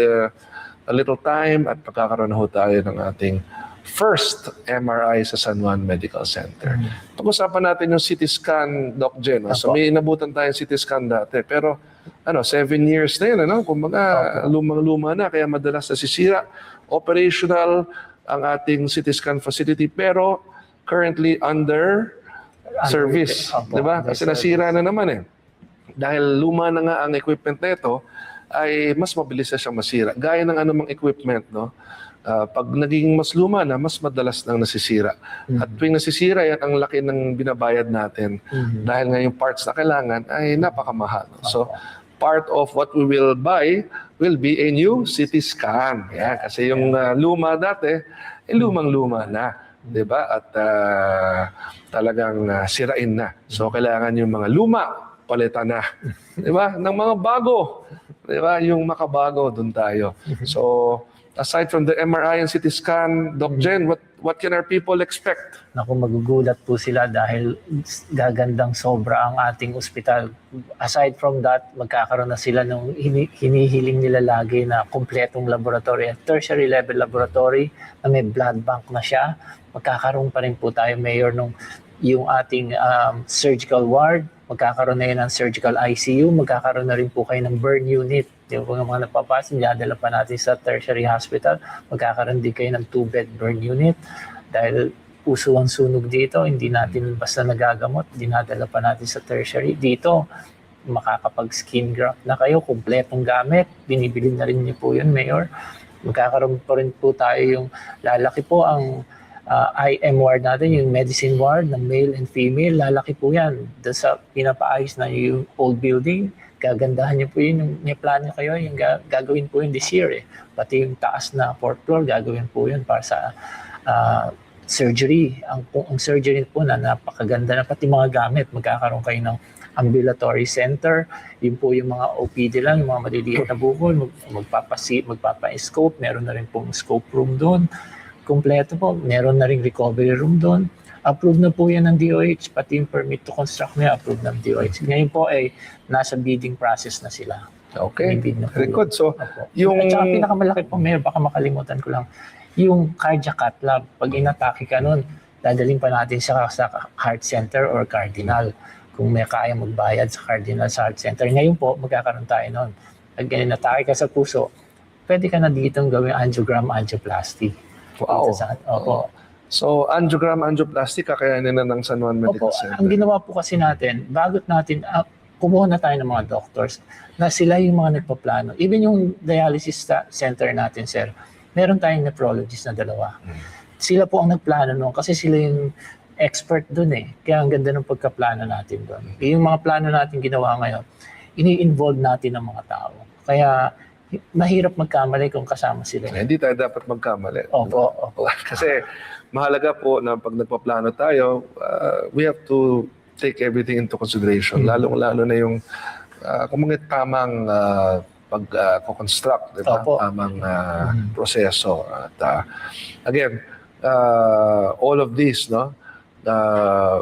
a little time at pagkakaroon na ho tayo ng ating first MRI sa San Juan Medical Center. Pag-usapan natin yung CT scan, Doc Jen. No? So Opo. may inabutan tayong CT scan dati. Pero 7 years na yun. Kumbaga, lumang-luma na. Kaya madalas nasisira. Operational ang ating CT scan facility. Pero currently under service. Opo, Diba? under Kasi nasira na naman eh. Dahil luma na nga ang equipment na ito, ay mas mabilis na siyang masira. Gaya ng anumang equipment, no? Pag naging mas luma na, mas madalas nang nasisira. At tuwing nasisira, yan ang laki ng binabayad natin. Dahil nga yung parts na kailangan ay napakamahal. No? So, part of what we will buy will be a new CT scan. Yan. Kasi yung luma dati, lumang-luma na. Diba? At talagang sirain na. So, kailangan yung mga luma, palitan na. Diba? Ng mga bago. Diba? Yung makabago, dun tayo. So, aside from the MRI and CT scan, Doc Jen, what can our people expect? Naku, magugulat po sila dahil gagandang sobra ang ating ospital. Aside from that, magkakaroon na sila ng hinihiling nila lagi na kompletong laboratory at tertiary level laboratory na may blood bank na siya. Magkakaroon pa rin po tayo, Mayor, yung ating surgical ward. Magkakaroon na yun ng surgical ICU. Magkakaroon na rin po kayo ng burn unit. Yung mga napapasok, dadala pa natin sa tertiary hospital. Magkakaroon din kayo ng 2-bed burn unit. Dahil puso ang sunog dito, hindi natin basta nagagamot, dinadala pa natin sa tertiary. Dito, makakapag-skin graft na kayo, kumpletong gamit. Binibili na rin niyo po yun, Mayor. Magkakaroon pa rin po tayo yung lalaki po ang IM ward natin, yung medicine ward ng male and female, lalaki po yan. Doon sa pinapaayos na yung old building, gagandahan niyo po yun, yung may plano kayo, yung gagawin po yun this year. Pati yung taas na 4th floor, gagawin po yun para sa surgery. Ang surgery po na napakaganda na, pati mga gamit, magkakaroon kayo ng ambulatory center, yun po yung mga OPD lang, yung mga maliliit na bukol, magpapa-scope, meron na rin pong scope room doon. Kompleto po. Meron na ring recovery room doon. Approved na po yan ng DOH. Pati yung permit to construct na approved ng DOH. Ngayon po ay nasa bidding process na sila. Okay. May bid na po. Very good. So, At saka pinakamalaki po, Mayor, baka makalimutan ko lang, yung cardiac cath lab, pag inatake ka nun, dadaling pa natin siya sa heart center or cardinal. Kung may kaya magbayad sa cardinal sa heart center. Ngayon po, magkakaroon tayo nun. Pag inatake ka sa puso, pwede ka na ditong gawing angiogram, angioplasty. wow. Opo. So, angiogram, angioplasty, kakayanin na ng San Juan Medical Opo. Center. Ang ginawa po kasi natin, bago natin, kumuha na tayo ng mga doctors na sila yung mga nagpaplano. Even yung dialysis center natin, sir, meron tayong nephrologist na 2. Sila po ang nagplano noon kasi sila yung expert doon eh. Kaya ang ganda ng pagkaplano natin doon. Yung mga plano natin ginawa ngayon, ini-involve natin ang mga tao. Kaya mahirap magkamali kung kasama sila. Hindi tayo dapat magkamali. Opo. Kasi mahalaga po na pag nagpaplano tayo, we have to take everything into consideration. Lalong-lalo na yung kung mga tamang pag-construct, diba? Tamang proseso. At again, all of this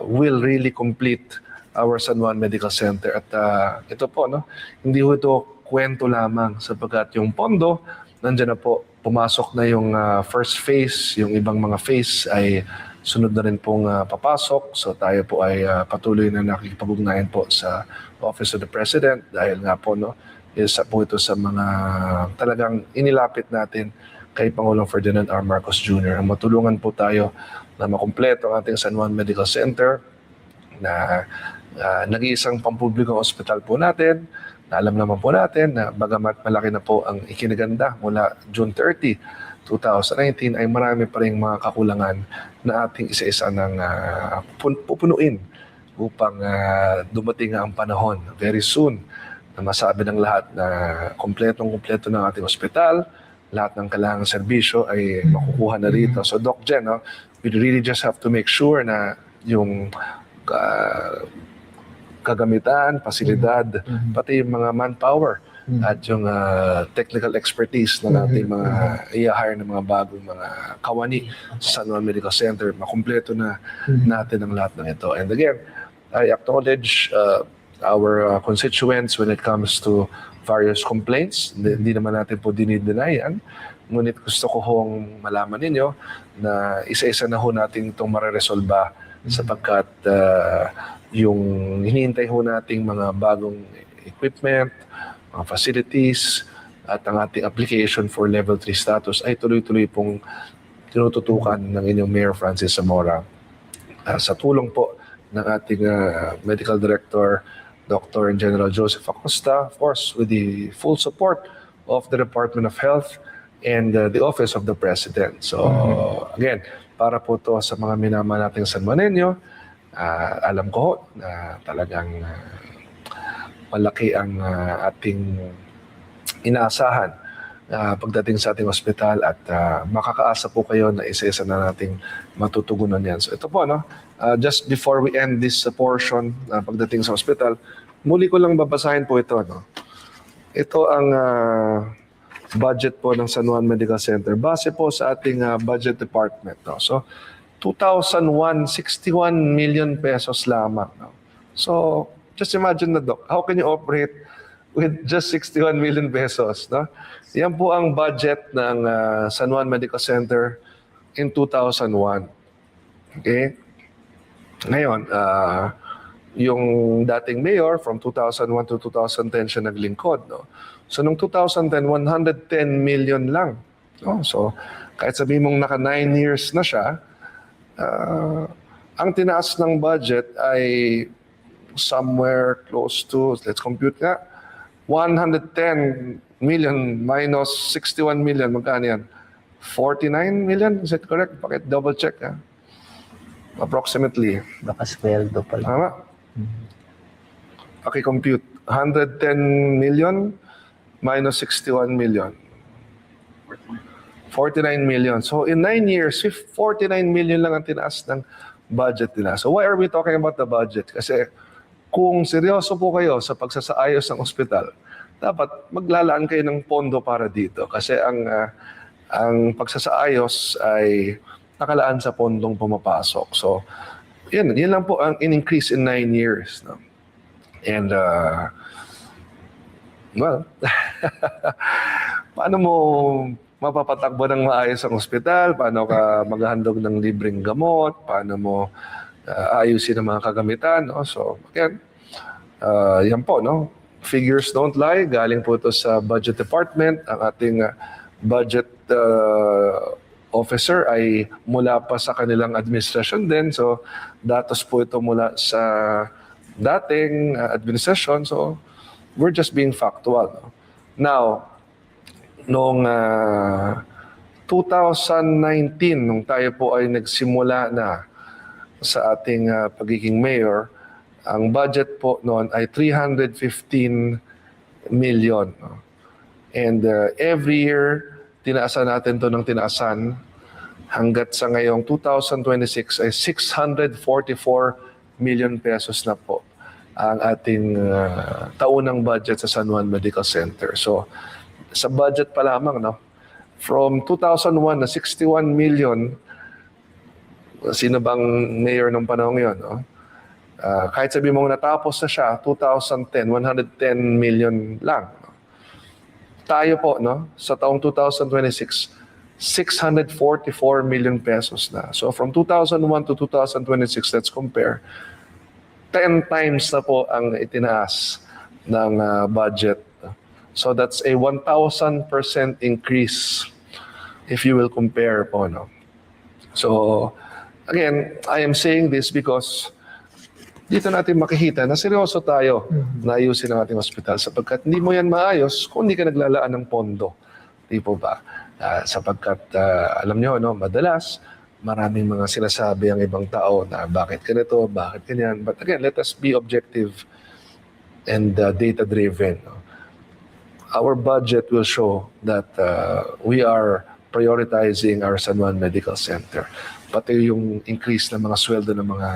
will really complete our San Juan Medical Center. At ito po, hindi ho ito kwento lamang sapagkat yung pondo, nandiyan na po, pumasok na yung first phase, yung ibang mga phase ay sunod na rin pong papasok. So tayo po ay patuloy na nakikipag-ugnayan po sa Office of the President dahil nga po, isa po ito sa mga talagang inilapit natin kay Pangulong Ferdinand R. Marcos Jr. Ang matulungan po tayo na makumpleto ang ating San Juan Medical Center na nag-iisang pampublikong ospital po natin. Alam naman po natin na bagamat malaki na po ang ikinaganda mula June 30, 2019 ay marami pa rin mga kakulangan na ating isa-isa ng pupunuin upang dumating ang panahon very soon na masabi ng lahat na kompletong-kompleto ng ating ospital, lahat ng kailangang serbisyo ay makukuha na rito. So Doc Jen, we really just have to make sure na yung kagamitan, pasilidad, pati yung mga manpower at yung technical expertise na natin mga i-hire ng mga bagong mga kawani sa San Juan Medical Center, makumpleto na natin ang lahat ng ito. And again, I acknowledge our constituents when it comes to various complaints. Hindi naman natin po dinideny yan. Ngunit gusto ko hong malaman ninyo na isa-isa na ho natin itong mareresolba sapagkat yung hinihintay ho nating mga bagong equipment, mga facilities, at ang ating application for Level 3 status ay tuloy-tuloy pong tinututukan ng inyong Mayor Francis Zamora. Sa tulong po ng ating Medical Director, Dr. General Joseph Acosta, of course, with the full support of the Department of Health and the Office of the President. So, again, para po to sa mga minamahal nating Sanjuanenyo, alam ko na talagang malaki ang ating inaasahan pagdating sa ating ospital at makakaasa po kayo na isa-isa na nating matutugunan yan. So ito po, just before we end this portion pagdating sa ospital, muli ko lang babasahin po ito. Ito ang budget po ng San Juan Medical Center base po sa ating budget department. So 2001, 61 million pesos lamang. So just imagine na, Doc, how can you operate with just 61 million pesos? Yan po ang budget ng San Juan Medical Center in 2001. Okay? Ngayon, yung dating mayor from 2001 to 2010 siya naglingkod. So noong 2010, 110 million lang. So kahit sabihin mong naka 9 years na siya, ang tinaas ng budget ay somewhere close to, let's compute nga, 110 million minus 61 million, magkano yan? 49 million? Is it correct? Bakit double check? Approximately. Baka sweldo pala. Tama? Compute. 110 million minus 61 million. 49 million. So in 9 years, 49 million lang ang tinaas ng budget nila. So why are we talking about the budget? Kasi kung seryoso po kayo sa pagsasaayos ng ospital, dapat maglalaan kayo ng pondo para dito. Kasi ang pagsasaayos ay nakalaan sa pondong pumapasok. So, yun lang po ang in-increase in 9 years. And, well, paano mo mapapatakbo ng maayos ang ospital? Paano ka maghahandog ng libreng gamot? Paano mo ayusin ang mga kagamitan? So, again, yan po, figures don't lie. Galing po ito sa budget department. Ang ating budget officer ay mula pa sa kanilang administrasyon din. So, datos po ito mula sa dating administrasyon. So, we're just being factual. Now, noong 2019, nung tayo po ay nagsimula na sa ating pagiging mayor, ang budget po noon ay 315 million. And every year, tinaasan natin to ng tinaasan hanggat sa ngayong 2026 ay 644 million pesos na po ang ating taunang budget sa San Juan Medical Center. So, sa budget pa lamang, from 2001 na 61 million, sino bang mayor nung panahon yun? Kahit sabi mong natapos na siya, 2010, 110 million lang. Tayo po, sa taong 2026, 644 million pesos na. So from 2001 to 2026, let's compare, 10 times na po ang itinaas ng budget. So that's a 1,000% increase if you will compare po. So again, I am saying this because dito natin makikita na seryoso tayo na ayusin ang ating ospital sapagkat hindi mo yan maayos kung hindi ka naglalaan ng pondo. Di po ba? Sapagkat alam nyo, madalas maraming mga sinasabi ang ibang tao na bakit ganito, bakit ganyan. But again, let us be objective and data-driven. Our budget will show that we are prioritizing our San Juan Medical Center. Pati yung increase ng mga sweldo ng mga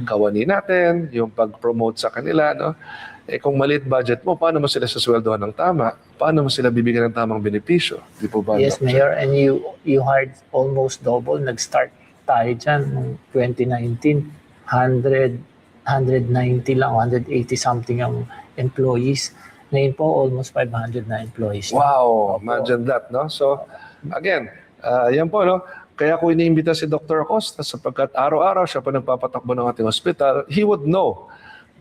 kawani natin, yung pag-promote sa kanila, kung maliit budget mo, paano mo sila susweldohan ng tama? Paano mo sila bibigyan ng tamang benepisyo? Di po ba? Yes, Mayor, and you hired almost double. Nag-start tayo dyan noong 2019, 190 lang, 180 something ang employees. Ngayon po, almost 500 na employees. Wow, imagine that, no? So, again, yan po, no? Kaya ko iniimbita si Dr. Acosta sapagkat araw-araw siya pa nagpapatakbo ng ating hospital, he would know,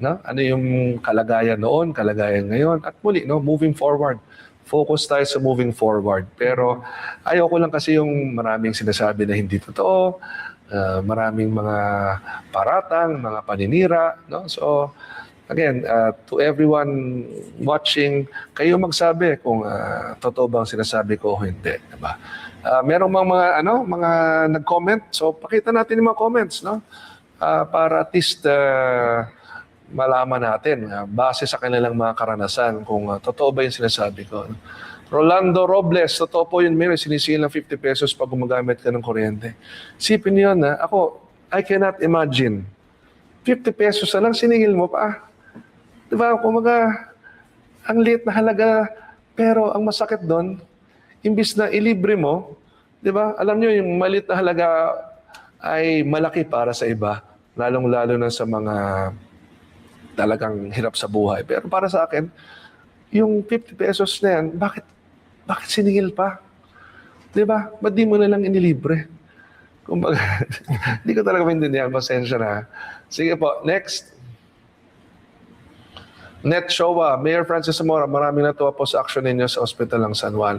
no? Ano yung kalagayan noon, kalagayan ngayon, at muli, no? Moving forward. Focus tayo sa moving forward. Pero ayoko lang kasi yung maraming sinasabi na hindi totoo, maraming mga paratang, mga paninira, no? So, again, to everyone watching, kayo magsabi kung totoo bang sinasabi ko o hindi, diba? Merong mga nag-comment, so pakita natin yung mga comments, no? Para at least malaman natin base sa kanilang mga karanasan kung totoo ba yung sinasabi ko. Rolando Robles, totoo po yun, Mayor, sinisingil ng 50 pesos pag gumagamit ka ng kuryente. Sipin niyo yun, ako, I cannot imagine. 50 pesos na lang, siningil mo pa. Diba? Kumaga, ang liit na halaga, pero ang masakit doon, imbis na ilibre mo, diba? Alam nyo, yung maliit na halaga ay malaki para sa iba, lalong-lalo na sa mga talagang hirap sa buhay. Pero para sa akin, yung 50 pesos na yan, bakit siningil pa? Diba? Ba't di mo na lang inilibre? Kumbaga, hindi ko talaga maintindihan. Pasensya na. Sige po, next. Net Showa, Mayor Francis Zamora, maraming natuwa po sa action ninyo sa Hospital ng San Juan.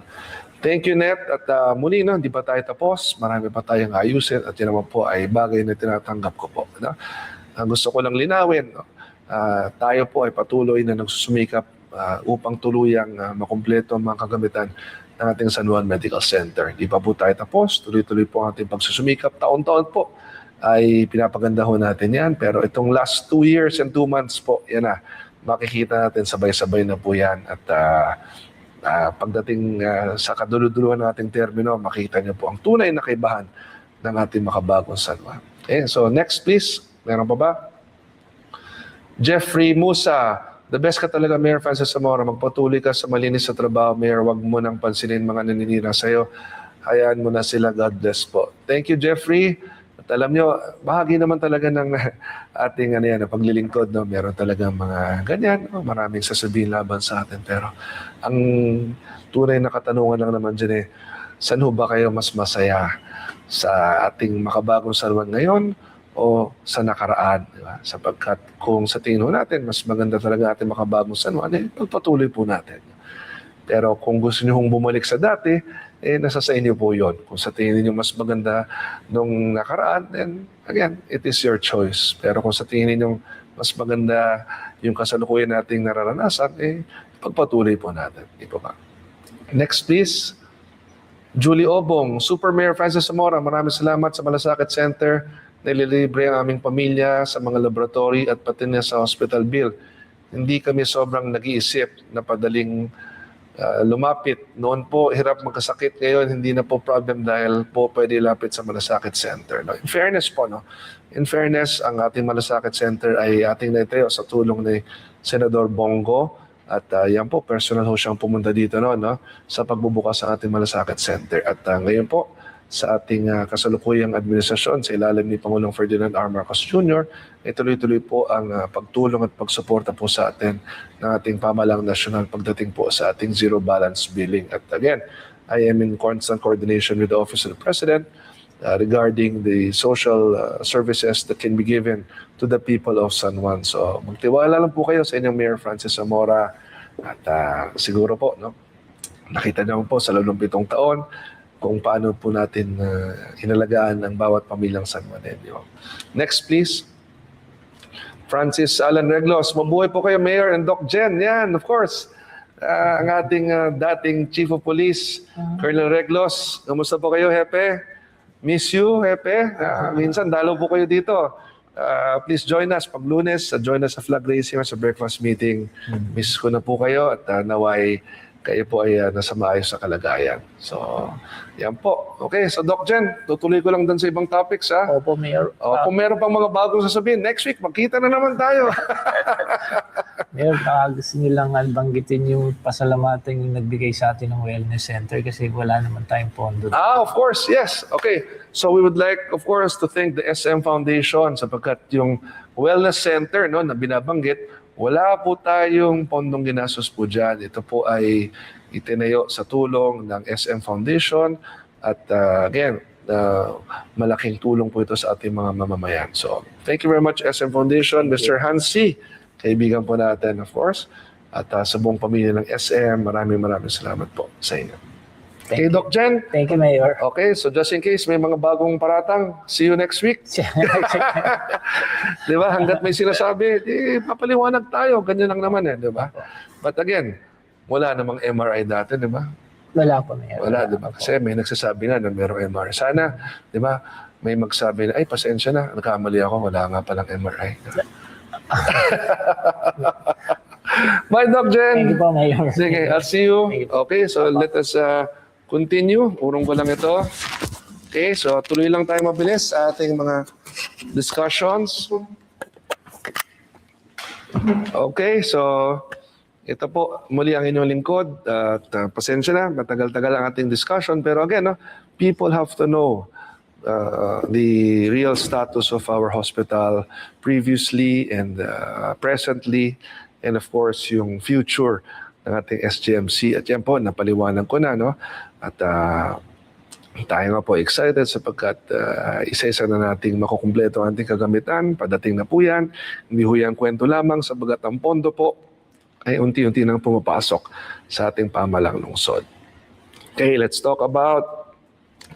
Thank you, Net. At muli, no, hindi pa tayo tapos. Marami pa tayong ayusin at yun naman po ay bagay na tinatanggap ko po. No? Gusto ko lang linawin, no? Tayo po ay patuloy na nagsusumikap upang tuluyang makumpleto ang mga kagamitan ng ating San Juan Medical Center. Di pa po tayo tapos, tuloy-tuloy po ang ating pagsusumikap. Taon-taon po ay pinapaganda ho natin yan. Pero itong last 2 years and 2 months po, yan na, makikita natin sabay-sabay na po yan. At pagdating sa kaduluduluhan ng ating termino, makita niyo po ang tunay na kaibahan ng ating makabagong San Juan. Okay, so next please, meron pa ba? Jeffrey Musa, the best ka talaga, Mayor Francis Zamora. Magpatuloy ka sa malinis sa trabaho, Mayor. Wag mo nang pansinin mga naninira sa'yo. Hayaan mo na sila. God bless po. Thank you, Jeffrey. At alam nyo, bahagi naman talaga ng ating paglilingkod. No? Meron talagang mga ganyan. No? Maraming sasabihin laban sa atin. Pero ang tunay na katanungan lang naman dyan saan ho ba kayo mas masaya? Sa ating makabagong San Juan ngayon o sa nakaraan, diba? Sapagkat kung sa tingin natin, mas maganda talaga ating makabagong San Juan, pagpatuloy po natin. Pero kung gusto niyo bumalik sa dati, nasa sa inyo po yon. Kung sa tingin niyo mas maganda nung nakaraan, then again, it is your choice. Pero kung sa tingin niyo mas maganda yung kasalukuyan nating nararanasan, pagpatuloy po natin. Di po ba? Next please. Julie Obong, Super Mayor Francis Zamora, maraming salamat sa Malasakit Center. Nililibre ang aming pamilya sa mga laboratory at pati na sa hospital bill. Hindi kami sobrang nag-iisip na padaling lumapit. Noon po, hirap magkasakit. Ngayon, hindi na po problem dahil po pwede lapit sa Malasakit Center. No? In fairness po, no? In fairness, ang ating Malasakit Center ay ating naitayo sa tulong ni Senador Bongo. At yan po, personal ho siyang pumunta dito no? Sa pagbubukas ng ating Malasakit Center. At ngayon po, sa ating kasalukuyang administrasyon sa ilalim ni Pangulong Ferdinand R. Marcos Jr. ay tuloy-tuloy po ang pagtulong at pagsuporta po sa atin ng ating pamahalang nasyonal pagdating po sa ating zero balance billing. At again, I am in constant coordination with the Office of the President regarding the social services that can be given to the people of San Juan. So magtiwala lang po kayo sa inyong Mayor Francis Zamora at siguro po, no, nakita niyo po sa loob ng 7 taon kung paano po natin inalagaan ang bawat pamilyang San Juanenyo. Next, please. Francis Alan Reglos. Mabuhay po kayo, Mayor and Doc Jen. Yan, of course. Ang ating dating Chief of Police, Colonel Reglos. Kamusta po kayo, Hepe? Miss you, Hepe. Minsan, dalaw po kayo dito. Please join us pag Lunes. Join us sa flag raising sa breakfast meeting. Miss ko na po kayo at naway kayo po ay nasa maayos na kalagayan. So, yan po. Okay, so Doc Jen, tutuloy ko lang dun sa ibang topics, ha? Opo, Mayor. Kung meron pang mga bagong sasabihin, next week, magkita na naman tayo. Mayor, gusto nyo lang banggitin yung pasalamatan yung nagbigay sa atin ng wellness center kasi wala naman tayong pondo. Of course, yes. Okay, so we would like, of course, to thank the SM Foundation sapagkat yung wellness center no, na binabanggit, wala po tayong pondong ginastos po dyan. Ito po ay itinayo sa tulong ng SM Foundation at again, malaking tulong po ito sa ating mga mamamayan. So, thank you very much SM Foundation, Mr. Hansi, kaibigan po natin of course, at sa buong pamilya ng SM, maraming salamat po sa inyo. Thank Okay, you. Doc Jen? Thank you, Mayor. Okay, so just in case may mga bagong paratang, see you next week. Di ba? Hanggat may sinasabi, papaliwanag tayo. Ganyan lang naman di ba? But again, wala namang MRI dati, di ba? Wala po, Mayor. Wala, di ba? Kasi may nagsasabi na merong MRI. Sana, di ba, may magsabi na, ay, pasensya na, nagkamali ako, wala nga palang MRI. Bye, Doc Jen. Thank you po, Mayor. Sige, I'll see you. Okay, so let us continue. Urong ko lang ito. Okay, so tuloy lang tayo mabilis sa ating mga discussions. Okay, so ito po muli ang inyong lingkod. At pasensya na, matagal-tagal ang ating discussion. Pero again, people have to know the real status of our hospital previously and presently, and of course, yung future ng ating SGMC. At yan po, napaliwanag ko na, no? At tayo nga po excited sapagkat isa-isa na nating makukumpleto ang ating kagamitan. Padating na po yan. Hindi ho yan kwento lamang sabagat ang pondo po ay unti-unti nang pumapasok sa ating pamalang lungsod. Okay, let's talk about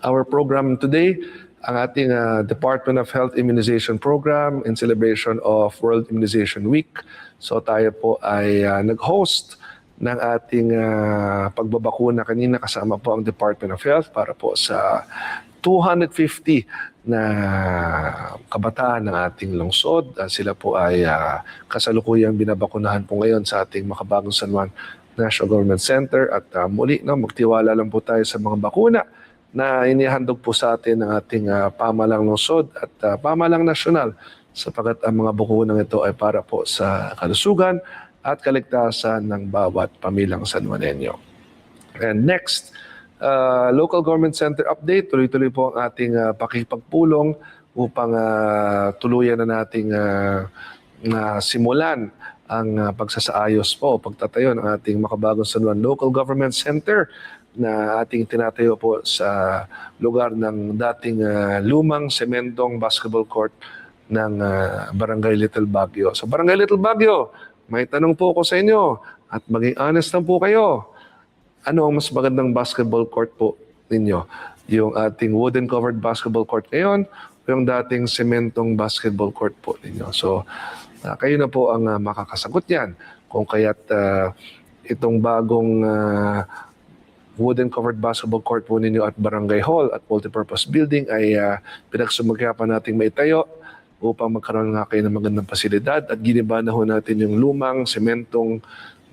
our program today. Ang ating Department of Health Immunization Program in celebration of World Immunization Week. So tayo po ay nag-host ng ating pagbabakuna kanina kasama po ang Department of Health para po sa 250 na kabataan ng ating lungsod. Sila po ay kasalukuyang binabakunahan po ngayon sa ating Makabagong San Juan National Government Center. At muli, magtiwala lang po tayo sa mga bakuna na inihandog po sa atin ng ating pamalang lungsod at pamalang nasyonal sapagat ang mga bakunang ito ay para po sa kalusugan at kaligtasan ng bawat pamilyang San Juanenyo. And next, local government center update. Tuloy-tuloy po ang ating pakipagpulong upang tuluyan na nating simulan ang pagsasaayos po, pagtatayo ng ating Makabagong San Juan Local Government Center na ating tinatayo po sa lugar ng dating lumang sementong basketball court ng Barangay Little Baguio. So Barangay Little Baguio, may tanong po ako sa inyo at maging honest lang po kayo. Ano ang mas magandang basketball court po ninyo? Yung ating wooden covered basketball court ngayon o yung dating sementong basketball court po ninyo? So kayo na po ang makakasagot yan. Kung kaya't itong bagong wooden covered basketball court po ninyo at Barangay Hall at multipurpose building ay pinagsumagyapan nating maitayo upang magkaroon nga kayo ng magandang pasilidad at giniba na ho natin yung lumang sementong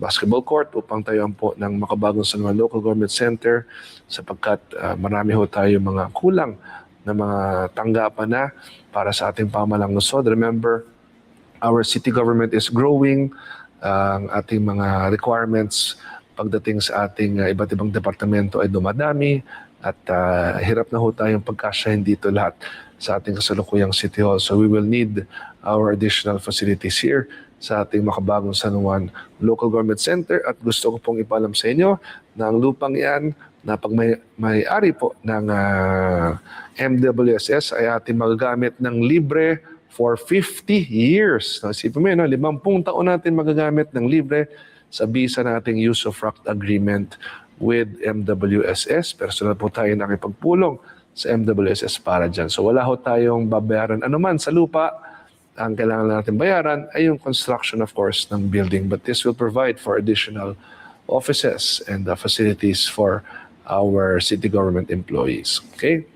basketball court upang tayuan po ng Makabagong San Juan Local Government Center sapagkat marami ho tayo mga kulang na mga tanggapan na para sa ating pamalang lungsod. Remember, our city government is growing. Ang ating mga requirements pagdating sa ating iba't ibang departamento ay dumadami at hirap na ho tayong pagkasyahin dito lahat sa ating kasalukuyang City Hall. So we will need our additional facilities here sa ating Makabagong San Juan Local Government Center. At gusto ko pong ipaalam sa inyo na ang lupang yan na pag may-ari po ng MWSS ay ating magagamit ng libre for 50 years. Isipin mo yun, 50 taon natin magagamit ng libre sa bisa nating use of fract agreement with MWSS. Personal po tayo nakipagpulong sa MWSS para dyan. So wala ho tayong babayaran anuman sa lupa. Ang kailangan natin bayaran ay yung construction, of course, ng building. But this will provide for additional offices and facilities for our city government employees. Okay?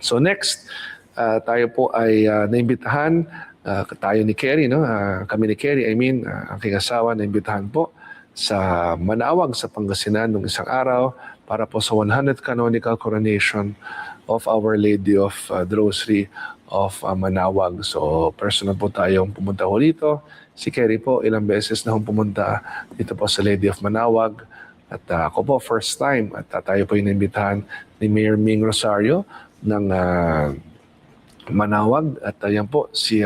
So next, tayo po ay naimbitahan, tayo ni Kerry, no? Kami ni Kerry, ang aking asawa, naimbitahan po sa Manawag sa Pangasinan nung isang araw para po sa 100th canonical coronation of Our Lady of the Rosary of Manawag. So personal po tayong pumunta ko dito. Si Kerry po ilang beses na pumunta dito po sa Lady of Manawag. At ako po first time at tayo po inimbitahan ni Mayor Ming Rosario ng Manawag. At yan po si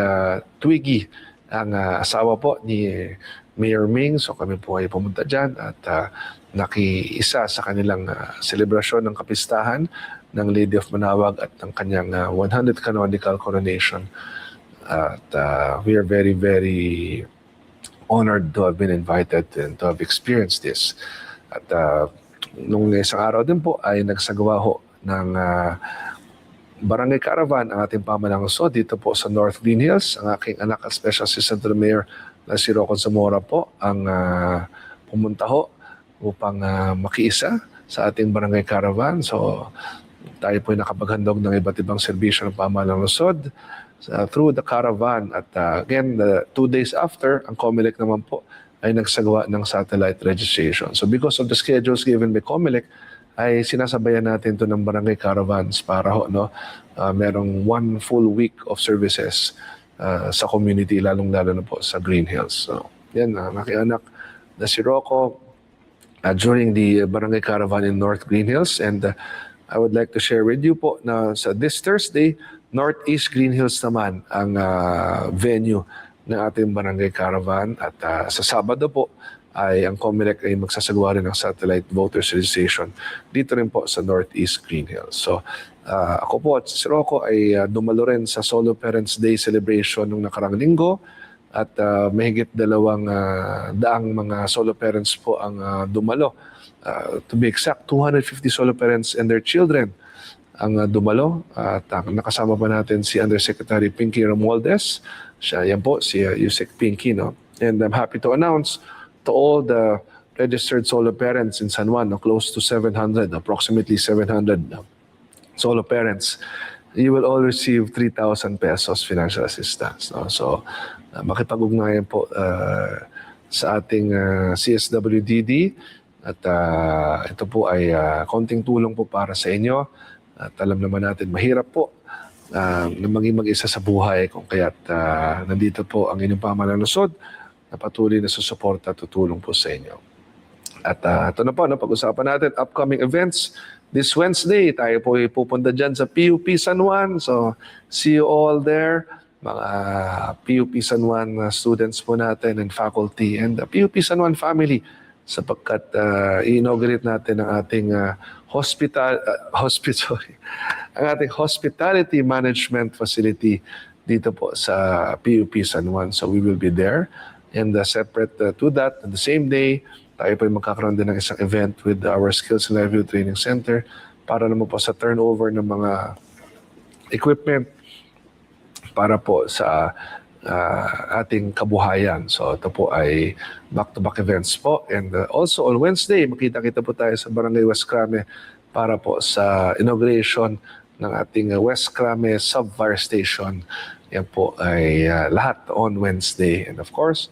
Twiggy ang asawa po ni Mayor Ming. So kami po ay pumunta dyan at nakiisa sa kanilang selebrasyon ng kapistahan ng Lady of Manawag at ng kanyang 100th canonical coronation. At we are very, very honored to have been invited and to have experienced this. At nung isang araw din po ay nagsagawa ho ng Barangay Caravan ang ating pamalang lungsod dito po sa North Green Hills. Ang aking anak at Special Assistant to the Mayor na si Rocco Zamora po ang pumunta ho upang makiisa sa ating Barangay Caravan. So tayo po ay nakapaghandog ng iba't ibang serbisyo ng pamalang lungsod through the caravan. At again, 2 days after, ang COMELEC naman po ay nagsagawa ng satellite registration. So because of the schedules given by COMELEC, ay sinasabayan natin ito ng barangay caravans para ho, merong 1 full week of services sa community, lalong-lalo na po sa Green Hills. So, yan, nakianak na si Rocco during the barangay caravan in North Green Hills. And I would like to share with you po na sa this Thursday, Northeast Green Hills naman ang venue ng ating barangay caravan. At sa Sabado po, ay ang COMELEC ay magsasagawa rin ng satellite voters registration dito rin po sa Northeast Green Hills. So ako po at si Rocco ay dumalo rin sa Solo Parents Day celebration nung nakarang linggo at mahigit 200 mga solo parents po ang dumalo. To be exact, 250 solo parents and their children ang dumalo. At nakasama pa natin si Undersecretary Pinky Romualdez. Yan po, si Yusek Pinky. No? And I'm happy to announce to all the registered solo parents in San Juan, close to 700, approximately 700 solo parents, you will all receive 3,000 pesos financial assistance. No? So, makipag-ugnayan po sa ating CSWDD at ito po ay konting tulong po para sa inyo. At alam naman natin, mahirap po na maging mag-isa sa buhay kung kaya't nandito po ang inyong pamahalang lungsod na patuloy na susuporta at tutulong po sa inyo. At ito na po, pag-usapan natin upcoming events. This Wednesday, tayo po pupunta dyan sa PUP San Juan. So, see you all there. Mga PUP San Juan students po natin and faculty and the PUP San Juan family sapagkat i-inaugurate natin ang ating ang ating hospitality management facility dito po sa PUP San Juan. So, we will be there. And separate to that, on the same day, tayo po ay magkakaroon din ng isang event with our Skills and Livelihood Training Center para naman po sa turnover ng mga equipment para po sa ating kabuhayan. So ito po ay back-to-back events po. And also on Wednesday, makita-kita po tayo sa Barangay West Crame para po sa inauguration ng ating West Crame Sub-Fire Station. Yan po ay lahat on Wednesday. And of course,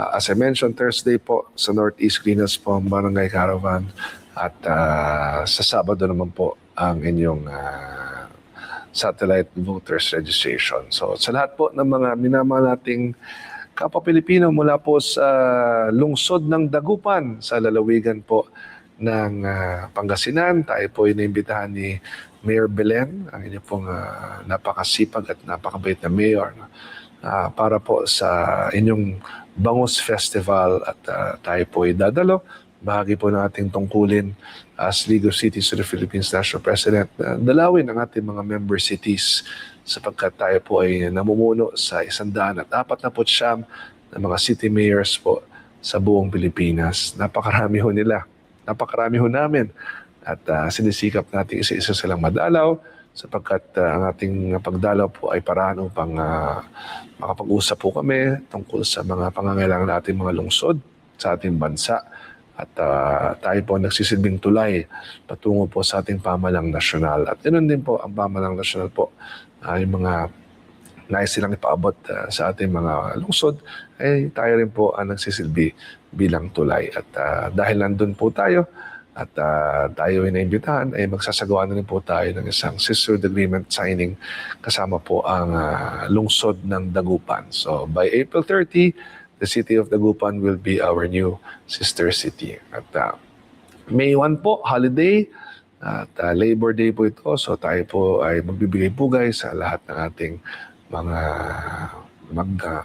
as I mentioned, Thursday po sa Northeast Green Hills po ang Barangay Caravan. At sa Sabado naman po ang inyong satellite voters registration. So sa lahat po ng mga minamahal nating kapwa Pilipino mula po sa lungsod ng Dagupan sa lalawigan po ng Pangasinan, tayo po ay naimbitahan ni Mayor Belen, ang inyong pong napakasipag at napakabait na mayor, para po sa inyong Bangus Festival at tayo po ay dadalo. Bahagi po ng ating tungkulin as League of Cities of the Philippines National President na dalawin ang ating mga member cities sapagkat tayo po ay namumuno sa 149 na mga city mayors po sa buong Pilipinas. Napakarami ho nila. Napakarami ho namin. At sinisikap natin isa-isa silang madalaw sapagkat ang ating pagdalaw po ay paraan upang makapag-usap po kami tungkol sa mga pangangailangan nating mga lungsod sa ating bansa. At tayo po nagsisilbing tulay patungo po sa ating pamahalang nasyonal. At yun din po ang pamahalang nasyonal po, yung mga nais silang ipaabot sa ating mga lungsod, ay tayo rin po ang nagsisilbi bilang tulay. At dahil nandun po tayo, at tayo ay naimbitahan, ay magsasagawa na rin po tayo ng isang sisterhood agreement signing kasama po ang lungsod ng Dagupan. So by April 30, the city of Dagupan will be our new sister city. At May 1 po, holiday, at Labor Day po ito. So tayo po ay magbibigay pugay sa lahat ng ating mga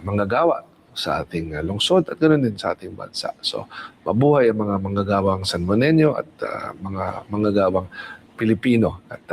manggagawa sa ating lungsod at ganoon din sa ating bansa. So, mabuhay ang mga manggagawang Sanmonenyo at mga manggagawang Pilipino. At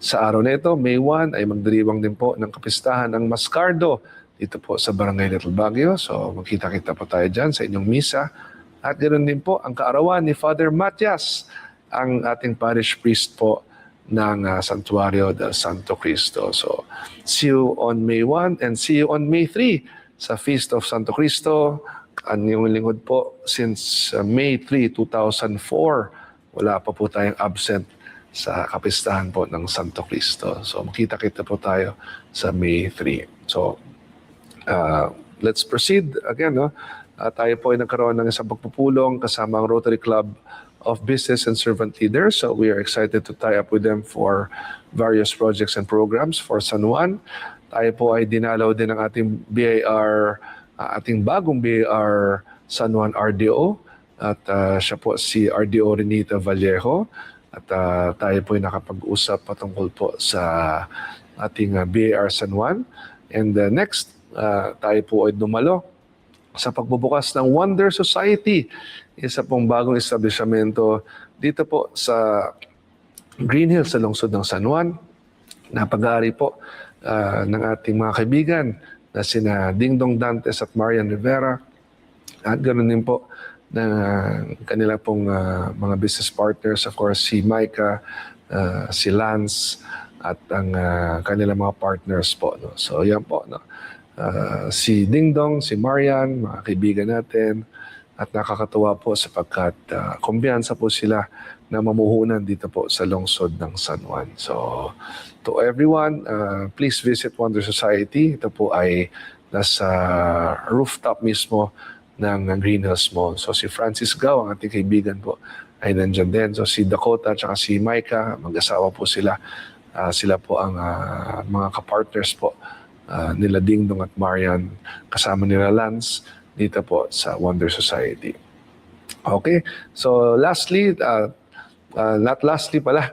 sa araw na ito, May 1, ay magdiriwang din po ng kapistahan ang Mascardo dito po sa Barangay Little Baguio. So, magkita-kita po tayo dyan sa inyong misa. At ganoon din po ang kaarawan ni Father Matias, ang ating parish priest po ng Santuario del Santo Cristo. So, see you on May 1 and see you on May 3 sa Feast of Santo Cristo. Ang inyong lingkod po since May 3, 2004, wala pa po tayong absent sa kapistahan po ng Santo Cristo. So, makita-kita po tayo sa May 3. So, let's proceed again. No? Tayo po ay nagkaroon ng isang pagpupulong kasama ang Rotary Club of Business and Servant Leaders. So, we are excited to tie up with them for various projects and programs for San Juan. Tayo po ay dinalaw din ng ating BAR, ating bagong BAR San Juan RDO. At siya po si RDO Renita Vallejo. At tayo po ay nakapag-usap patungkol po sa ating BAR San Juan. And next, tayo po ay dumalo sa pagbubukas ng Wonder Society. Isa pong bagong establishmento dito po sa Green Hills sa lungsod ng San Juan. Napag-aari po ng ating mga kaibigan na sina Dingdong Dantes at Marian Rivera at ganoon din po ng kanila pong mga business partners, of course si Micah, si Lance at ang kanila mga partners po. No? So yan po, no? Si Dingdong, si Marian, mga kaibigan natin at nakakatuwa po sapagkat kumbiyansa po sila na mamuhunan dito po sa lungsod ng San Juan. So, to everyone, please visit Wonder Society. Ito po ay nasa rooftop mismo ng Green Hills Mall. So, si Francis Gao, ang ating kaibigan po, ay nandyan din. So, si Dakota at si Micah, mag-asawa po sila. Sila po ang mga kapartners po nila Dingdong at Marian, kasama nila Lance, dito po sa Wonder Society. Okay, so lastly, not lastly pala,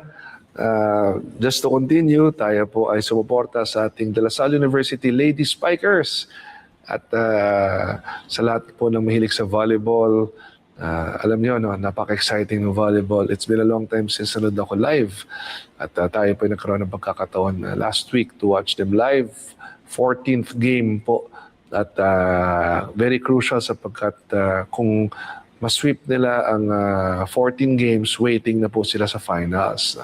just to continue, tayo po ay sumuporta sa ating De La Salle University Lady Spikers. At sa lahat po ng mahilig sa volleyball, alam niyo, no, napaka-exciting ng volleyball. It's been a long time since nanood ako live. At tayo po ay nagkaroon ng pagkakataon last week to watch them live. 14th game po. At very crucial sapagkat kung ma-sweep nila ang 14 games, waiting na po sila sa finals.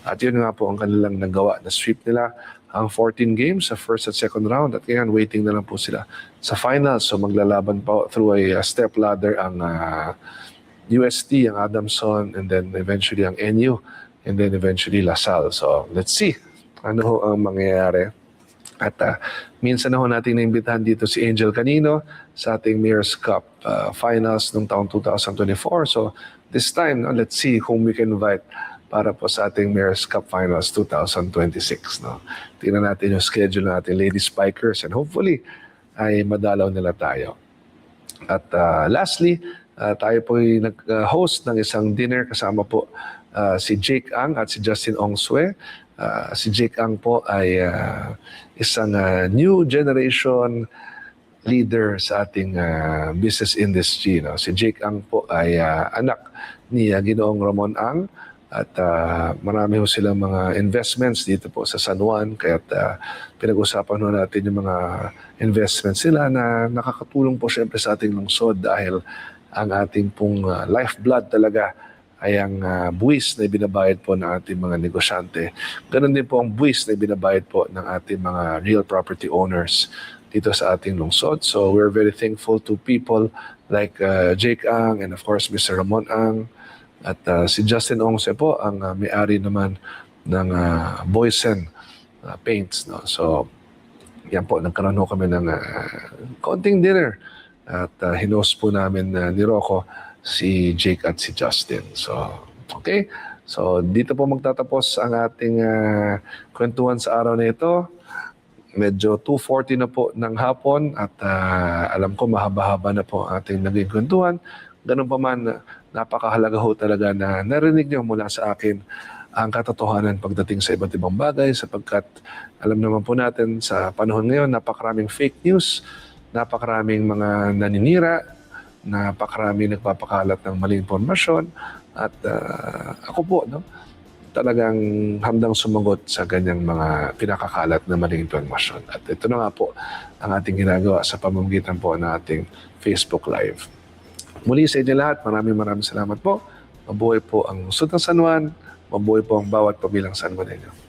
At yun nga po ang kanilang nagawa. Na-sweep nila ang 14 games sa first at second round at ngayon waiting na lang po sila sa finals. So maglalaban pa through a step ladder ang UST, ang Adamson, and then eventually ang NU, and then eventually LaSalle. So let's see ano ho ang mangyayari. At minsan na ho natin naimbitahan dito si Angel Canino sa ating Mayor's Cup finals noong taong 2024. So this time, no, let's see whom we can invite para po sa ating Mayor's Cup Finals 2026. No? Tingnan natin yung schedule ng ating Lady Spikers and hopefully ay madalaw nila tayo. At lastly, tayo po ay nag-host ng isang dinner kasama po si Jake Ang at si Justin Ongsue. Si Jake Ang po ay isang new generation leader sa ating business industry. No? Si Jake Ang po ay anak ni Ginoong Ramon Ang at marami ho silang mga investments dito po sa San Juan. Kaya pinag-usapan ho natin yung mga investments nila na nakakatulong po syempre sa ating lungsod dahil ang ating pong lifeblood talaga ay ang buwis na binabayad po ng ating mga negosyante. Ganon din po ang buwis na binabayad po ng ating mga real property owners dito sa ating lungsod. So we're very thankful to people like Jake Ang and of course Mr. Ramon Ang at si Justin Ongse po ang may-ari naman ng Boysen Paints. No? So yan po, nagkaroon ho kami ng konting dinner at hinost po namin ni Rocco si Jake at si Justin. So, okay. So, dito po magtatapos ang ating kwentuhan sa araw na ito. Medyo 2:40 na po ng hapon at alam ko mahaba-haba na po ang ating naging kwentuhan. Ganun pa man, napakahalaga ho talaga na narinig niyo mula sa akin ang katotohanan pagdating sa iba't ibang bagay sapagkat alam naman po natin sa panahon ngayon napakaraming fake news, napakaraming mga naninira, napakaraming nagpapakalat ng maling impormasyon at ako po talagang handang sumagot sa ganyang mga pinakakalat na maling impormasyon. At ito na nga po ang ating ginagawa sa pamamagitan po ng ating Facebook Live. Muli sa inyo lahat, maraming salamat po. Mabuhay po ang Lungsod ng San Juan, mabuhay po ang bawat pamilyang San Juanenyo.